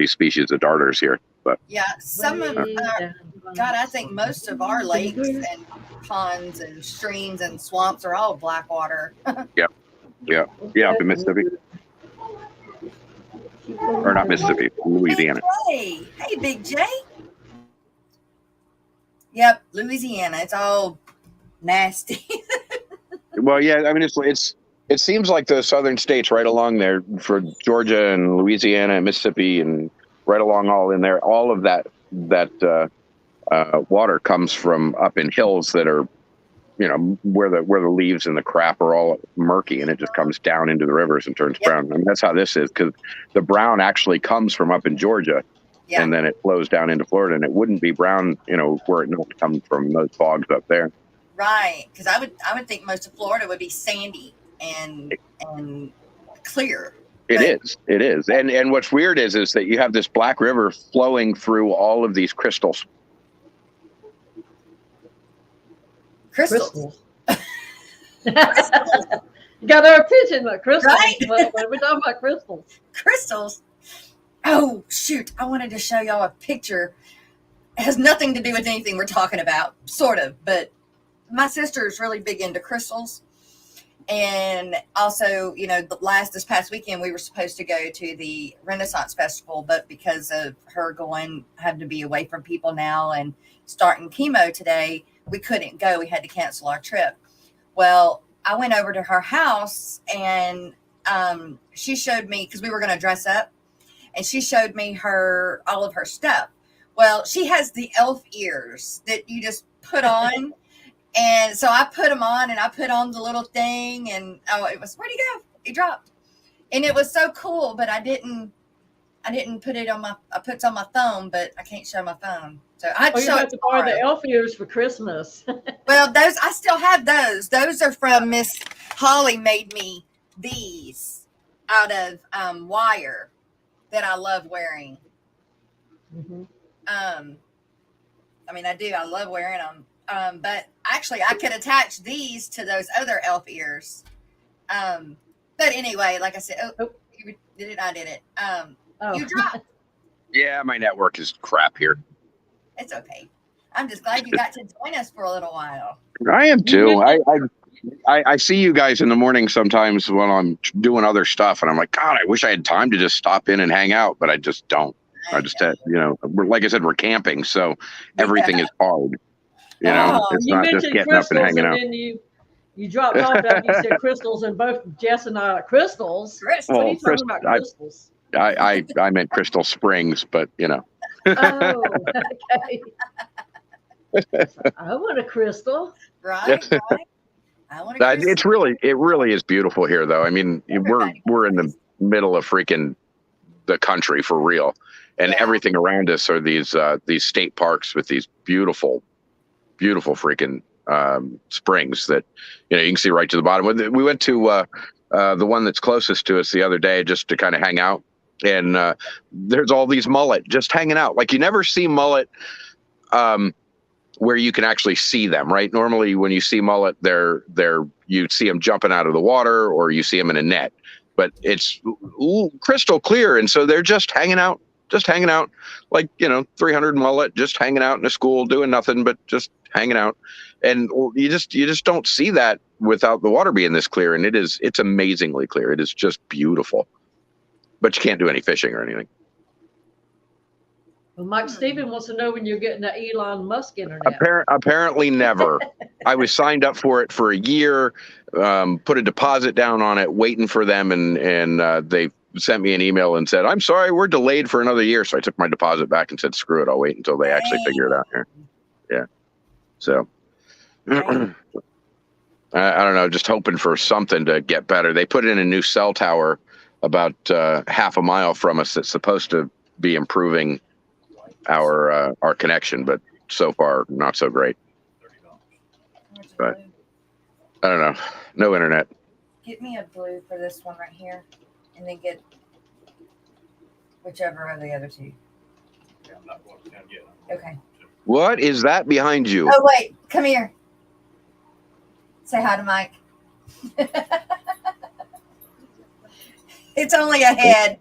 species of darters here. But yeah, some of God, I think most of our lakes and ponds and streams and swamps are all black water. yeah, the Mississippi, or not Mississippi, Louisiana. Hey, Big J. Yep, Louisiana. It's all nasty. Well, yeah, I mean, it seems like the southern states right along there, for Georgia and Louisiana and Mississippi and right along all in there, all of that water comes from up in hills that are, where the leaves and the crap are all murky, and it just comes down into the rivers and turns brown. I mean, that's how this is, because the brown actually comes from up in Georgia, and then it flows down into Florida, and it wouldn't be brown, were it not to come from those bogs up there. Right, because I would think most of Florida would be sandy and clear. It is. And what's weird is that you have this black river flowing through all of these crystals. Crystals. You got our attention, like crystals. Right? What are we talking about? Crystals. Oh, shoot. I wanted to show y'all a picture. It has nothing to do with anything we're talking about, sort of, but my sister is really big into crystals. And also, this past weekend, we were supposed to go to the Renaissance Festival, but because of her having to be away from people now and starting chemo today, we couldn't go. We had to cancel our trip. Well, I went over to her house, and she showed me, because we were going to dress up, and she showed me all of her stuff. Well, she has the elf ears that you just put on. And so I put them on, and I put on the little thing, and where'd he go? He dropped. And it was so cool, but I didn't put it on I put it on my phone, but I can't show my phone. So I had to show it to borrow the elf ears for Christmas. Well, those, I still have those. Those are from Miss Holly made me these out of wire that I love wearing. Mm-hmm. I mean, I love wearing them. But actually, I could attach these to those other elf ears. But anyway, like I said, you did it. I did it. You dropped. Yeah, my network is crap here. It's okay. I'm just glad you got to join us for a little while. I am too. I see you guys in the morning sometimes when I'm doing other stuff, and I'm like, God, I wish I had time to just stop in and hang out, but I just don't. I just had, like I said, we're camping, so everything is hard. It's not just getting up and hanging out. Then you dropped off after you said crystals, and both Jess and I are crystals. What are you talking about, crystals? I meant Crystal Springs, but Oh, okay. I want a crystal. Right. I want a crystal. It really is beautiful here, though. I mean, we're in the middle of freaking the country for real, and everything around us are these state parks with these beautiful freaking springs that you can see right to the bottom. We went to the one that's closest to us the other day just to kind of hang out, and there's all these mullet just hanging out. Like, you never see mullet where you can actually see them, right? Normally when you see mullet, you see them jumping out of the water, or you see them in a net, but it's crystal clear, and so they're just hanging out, like 300 mullet just hanging out in a school doing nothing but just hanging out. And you just don't see that without the water being this clear, and it's amazingly clear. It is just beautiful, but you can't do any fishing or anything. Well, Mike Stephen wants to know when you're getting the Elon Musk internet. Apparently never. I was signed up for it for a year, put a deposit down on it, waiting for them, and they sent me an email and said, "I'm sorry, we're delayed for another year." So I took my deposit back and said, "Screw it, I'll wait until they actually figure it out here." Yeah. So I don't know, just hoping for something to get better. They put in a new cell tower about half a mile from us that's supposed to be improving our connection, but so far not so great. But I don't know, no internet. Get me a blue for this one right here, and then get whichever of the other two. Okay. What is that behind you? Oh, wait, come here. Say hi to Mike. It's only a head.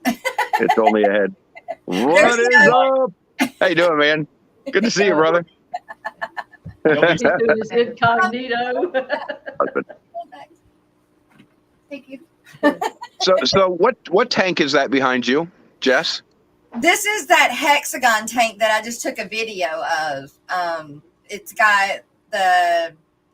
It's only a head. What is up? How you doing, man? Good to see you, brother. He's doing his incognito. Thank you. So what tank is that behind you, Jess? This is that hexagon tank that I just took a video of. It's got the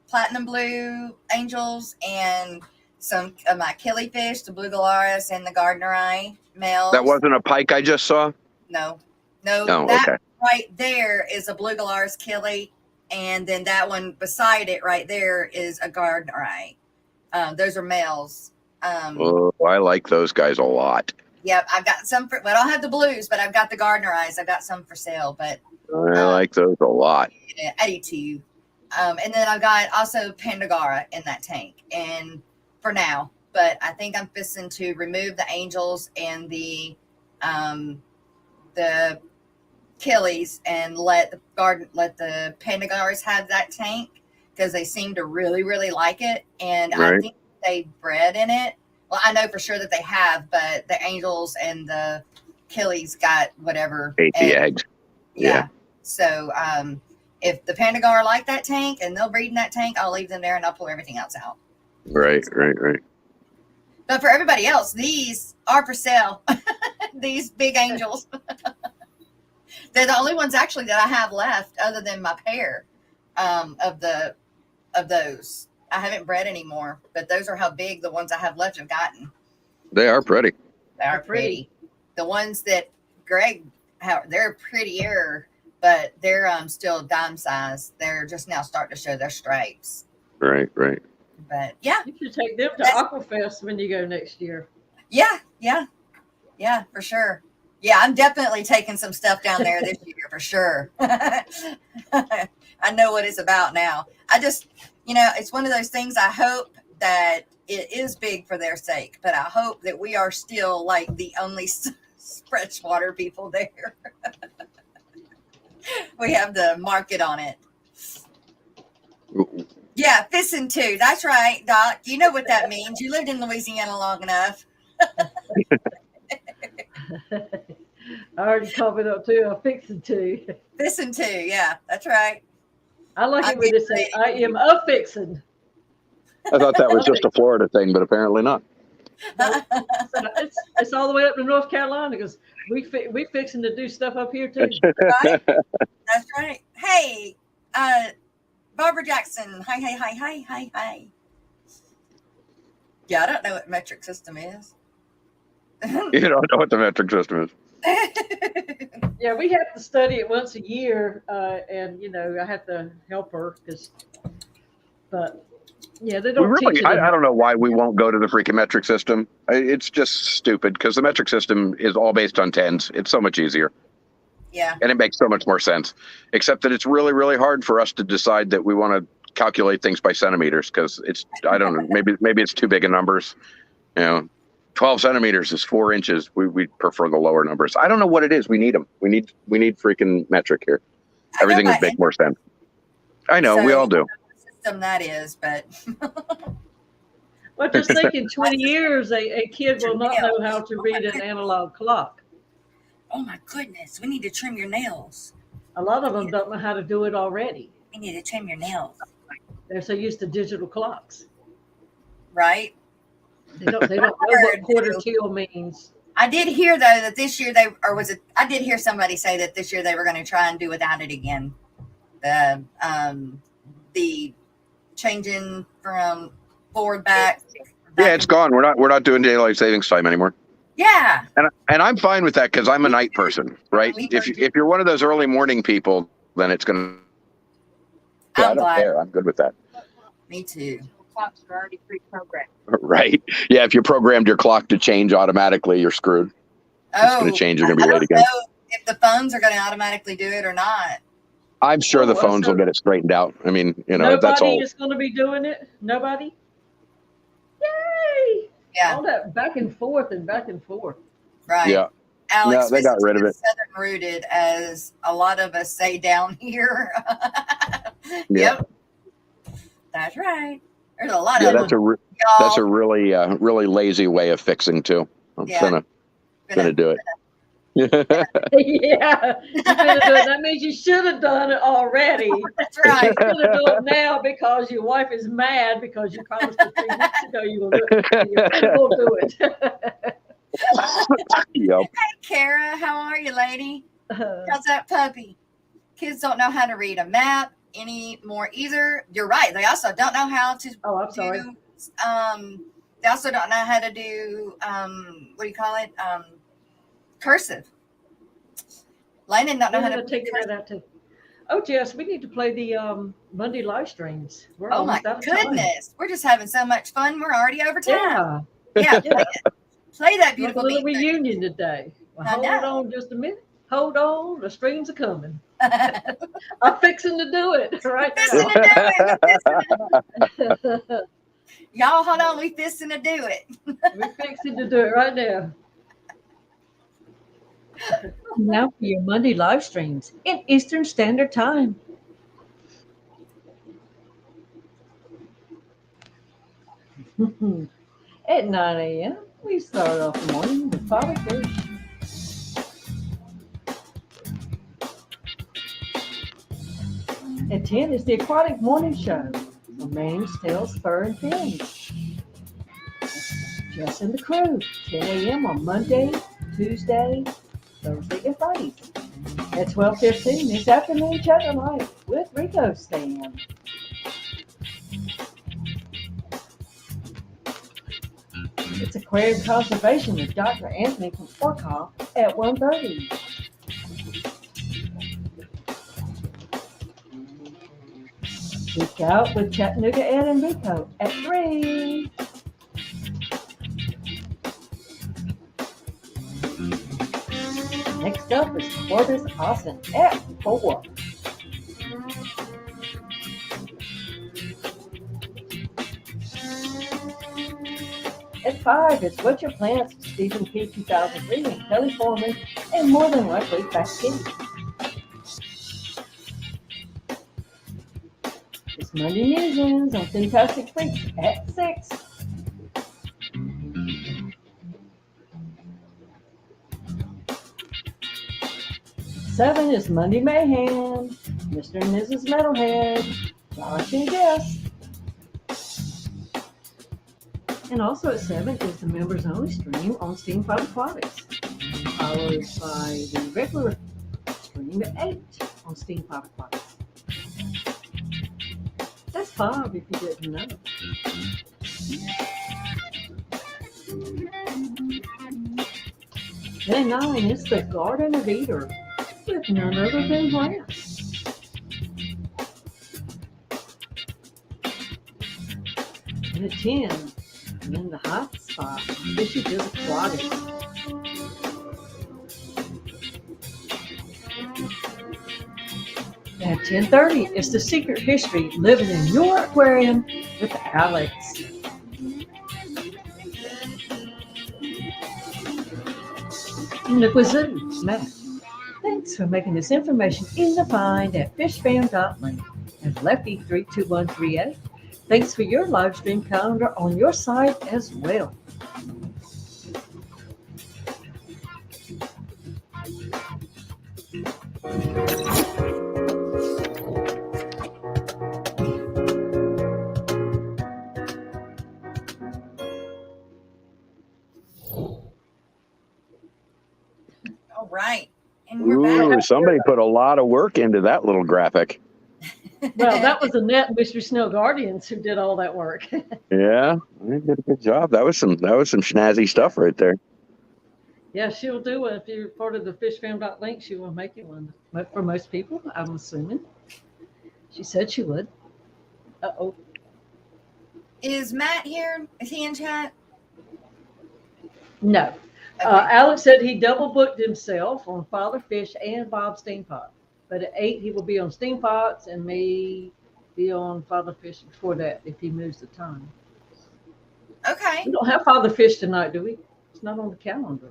platinum blue angels and some of my killifish, the blue galaris and the gardener eye males. That wasn't a pike I just saw? No. Oh, okay. right there is a blue Galaris killie, and then that one beside it right there is a Gardnerite. Those are males. Oh, I like those guys a lot. Yep, I've got some for. Well, I don't have the blues, but I've got the Gardnerites. I've got some for sale, but I like those a lot. yeah, I do too. And then I've got also Pandagara in that tank, and for now, but I think I'm fixing to remove the angels and the killies and let the Pandagaras have that tank because they seem to really, really like it, and Right. I think they bred in it. Well, I know for sure that they have, but the angels and the killies got whatever. Ate the eggs. Yeah. So if the Pandagara like that tank and they'll breed in that tank, I'll leave them there and I'll pull everything else out. Right. But for everybody else, these are for sale. These big angels. They're the only ones actually that I have left other than my pair of those. I haven't bred anymore, but those are how big the ones I have left have gotten. They are pretty. They are pretty. The ones that Greg, they're prettier, but they're still dime size. They're just now starting to show their stripes. Right. But yeah. You should take them to Aquafest when you go next year. Yeah, for sure. Yeah, I'm definitely taking some stuff down there this year for sure. I know what it's about now. I just, it's one of those things. I hope that it is big for their sake, but I hope that we are still like the only freshwater people there. We have the market on it. Yeah, fishing too. That's right, Doc. You know what that means. You lived in Louisiana long enough. I already covered up too. I'm fixing to. Fishing too. Yeah, that's right. I like it when they say, I am a fixing. I thought that was just a Florida thing, but apparently not. It's all the way up to North Carolina because we fixing to do stuff up here too. Right? That's right. Hey, Barbara Jackson. Hi. Yeah, I don't know what metric system is. You don't know what the metric system is. Yeah, we have to study it once a year, and I have to help her but yeah, they don't teach it. I don't know why we won't go to the freaking metric system. It's just stupid because the metric system is all based on tens. It's so much easier. Yeah. And it makes so much more sense, except that it's really, really hard for us to decide that we want to calculate things by centimeters because I don't know, maybe it's too big of numbers. 12 centimeters is 4 inches. We prefer the lower numbers. I don't know what it is. We need them. We need freaking metric here. Everything would make more sense. I know, we all do. System that is, but Well, just think in 20 years, a kid will not know how to read an analog clock. Oh my goodness, we need to trim your nails. A lot of them don't know how to do it already. We need to trim your nails. They're so used to digital clocks. Right? They don't know what quarter till means. I did hear though that this year I did hear somebody say that this year they were going to try and do without it again. The changing from forward back. Yeah, it's gone. We're not doing daylight savings time anymore. Yeah. And I'm fine with that because I'm a night person, right? If you're one of those early morning people, then it's gonna. Yeah, I don't care. I'm good with that. Me too. Clocks are already pre-programmed. Right. Yeah, if you programmed your clock to change automatically, you're screwed. It's going to change. You're going to be late again. I don't know if the phones are going to automatically do it or not. I'm sure the phones will get it straightened out. I mean, that's all. Nobody is going to be doing it. Nobody. Yay! Yeah. All that back and forth and back and forth. Right. Yeah. Alex, no, they got rid of it. Southern rooted, as a lot of us say down here. Yeah. Yep. That's right. There's a lot Yeah, of that's a really really lazy way of fixing too. I'm gonna do it. Yeah, you're gonna do it. That means you should have done it already. That's right. You're gonna do it now because your wife is mad because you promised her 3 weeks ago you will do it. You will do it. Yep. Hey, Kara, how are you, lady? How's that puppy? Kids don't know how to read a map anymore either. You're right. They also don't know how to I'm sorry. They also don't know how to do what do you call it? Cursive. Landon don't know We're how gonna to take it out too. Oh, Jess, we need to play the Monday live streams. We're Oh my almost out of time. goodness. We're just having so much fun. We're already over time. Yeah, Yeah, play it. Play that like a beautiful little beat. reunion today. Well, I hold know. on just a minute. Hold on, the streams are coming. I'm fixing to do it right Fisting now. to do it. Y'all, hold on. We fisting to do it. We're fixing to do it right now. Now for your Monday live streams in Eastern Standard Time. At 9 a.m., we start off the morning with Father Fish. At 10 is the Aquatic Morning Show. The mains, tails, fur, and fins. Jess and the crew, 10 a.m. on Monday, Tuesday, Thursday, and Friday. At 12:15 is Afternoon Chatter Life with Rico Stan. It's Aquarium Conservation with Dr. Anthony from Orcop at 1:30. Geek Out with Chattanooga Ed and Rico at 3. Next up is Corbis Austin at 4. At 5 is What's Your Plants with Stephen P. 2003 and Kelly Foreman, and more than likely back in. It's Monday Musings on Fantastic Freaks at 6. Seven is Monday Mayhem, Mr. and Mrs. Metalhead, Josh and Jess. And also at 7 is the members only stream on Steampod Aquatics, followed by the regular stream at 8 on Steampod Aquatics. That's 5 if you didn't know. Then 9 is the Garden of Eder with none other than Grant. And at 10, in the hot spot, Fishy does Aquatic. At 10:30, it's the Secret History Living in Your Aquarium with Alex. And the Wazoo, Matt. Thanks for making this information easy to find at fishfam.link and Lefty32138. Thanks for your live stream calendar on your site as well. All right. And we're back. Ooh, somebody put a lot of work into that little graphic. Well, that was Annette and Mystery Snow Guardians who did all that work. Yeah, they did a good job. That was some snazzy stuff right there. Yeah, she'll do it. If you're part of the fishfam.link, she will make you one. But for most people, I'm assuming. She said she would. Uh-oh. Is Matt here? Is he in chat? No. Okay. Alex said he double booked himself on Father Fish and Bob Steampot. But at 8, he will be on Steampots and may be on Father Fish before that if he moves the time. Okay. We don't have Father Fish tonight, do we? It's not on the calendar.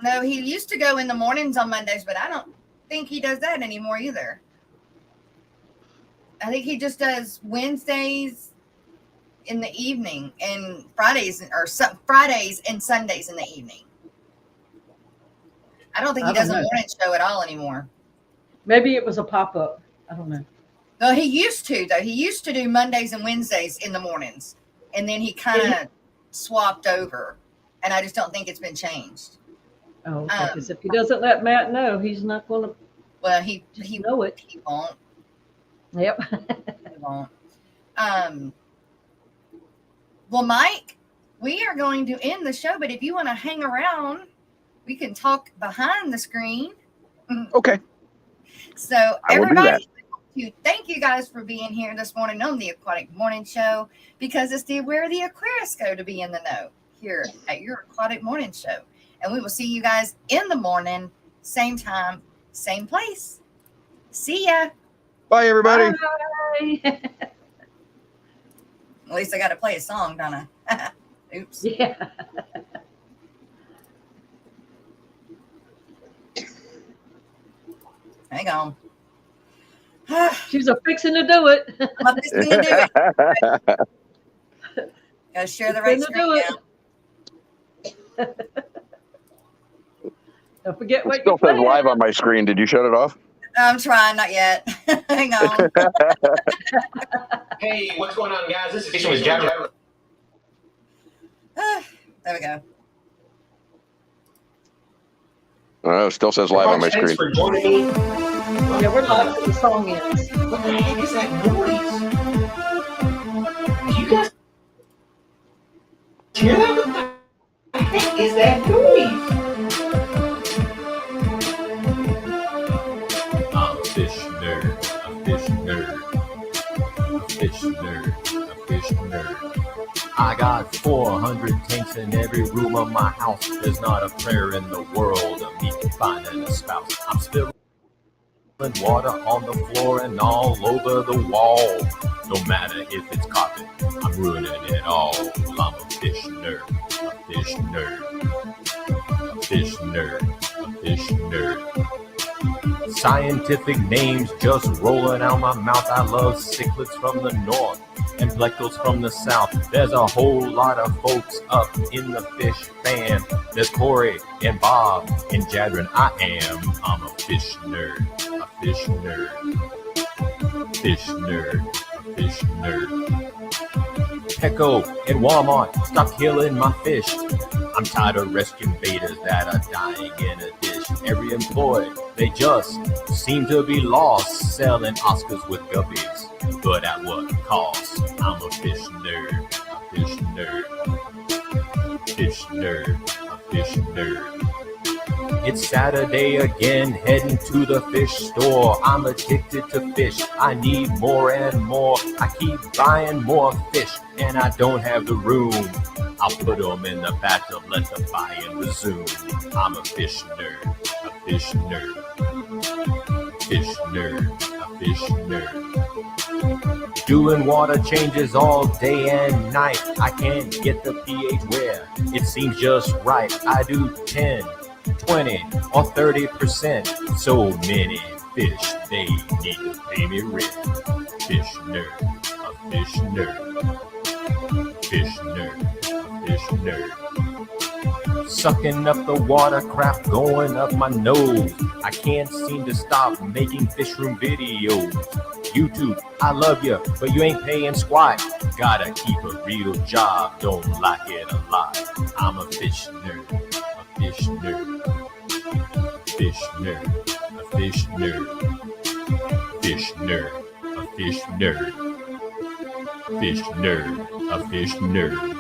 No, he used to go in the mornings on Mondays, but I don't think he does that anymore either. I think he just does Wednesdays in the evening and Fridays and Sundays in the evening. I don't think he does a morning show at all anymore. Maybe it was a pop-up. I don't know. No, he used to, though. He used to do Mondays and Wednesdays in the mornings. And then he kind of swapped over. And I just don't think it's been changed. Oh, because if he doesn't let Matt know, he's not going to. Well, he know it. He won't. Yep. He won't. Well, Mike, we are going to end the show, but if you want to hang around, we can talk behind the screen Okay. So I will do everybody, thank you guys for being here this morning on the Aquatic Morning Show, because it's where the Aquarius go to be in the know here at your Aquatic Morning Show. And we will see you guys in the morning, same time, same place. See ya. Bye, everybody. Bye. At least I got to play a song, don't I? Oops. Yeah. Hang on. She's a fixing to do it. I'm just going to do it. Got to share the right Fixing to screen do now. Don't forget It what still you says playing. live on my screen. Did you shut it off? I'm trying, not yet. Hang on. Hey, what's going on, guys? This is Jason with Jack. There we go. Oh, it still says live on my Thanks screen. for joining me. Yeah, we're live till the song ends. What the heck is that noise? Do you guys hear that? What the heck is that noise? I'm a fish nerd, a fish nerd, a fish nerd, a fish nerd. I got 400 tanks in every room of my house. There's not a prayer in the world of me finding a spouse. I'm spilling water on the floor and all over the wall. No matter if it's carpet, I'm ruining it all. Well, I'm a fish nerd, a fish nerd, a fish nerd, a fish nerd. Scientific names just rolling out my mouth. I love cichlids from the north and plectals from the south. There's a whole lot of folks up in the fish fan. There's Corey and Bob and Jadron. I'm a fish nerd, a fish nerd, fish nerd, a fish nerd. Petco and Walmart, stop killing my fish. I'm tired of rescuing betas that are dying in a dish. Every employee, they just seem to be lost, selling Oscars with guppies, but at what cost? I'm a fish nerd, a fish nerd, fish nerd, a fish nerd. It's Saturday again, heading to the fish store. I'm addicted to fish, I need more and more. I keep buying more fish, and I don't have the room. I'll put them in the bathtub, let the buying resume. I'm a fish nerd, a fish nerd, fish nerd, a fish nerd. Doing water changes all day and night. I can't get the pH where it seems just right. I do 10, 20, or 30%. So many fish, they need to pay me rent. Fish nerd, a fish nerd, fish nerd, a fish nerd. Sucking up the water, crap going up my nose. I can't seem to stop making fish room videos. YouTube, I love you, but you ain't paying squat. Gotta keep a real job, don't like it a lot. I'm a fish nerd, a fish nerd, fish nerd, a fish nerd, fish nerd, a fish nerd, fish nerd, a fish nerd.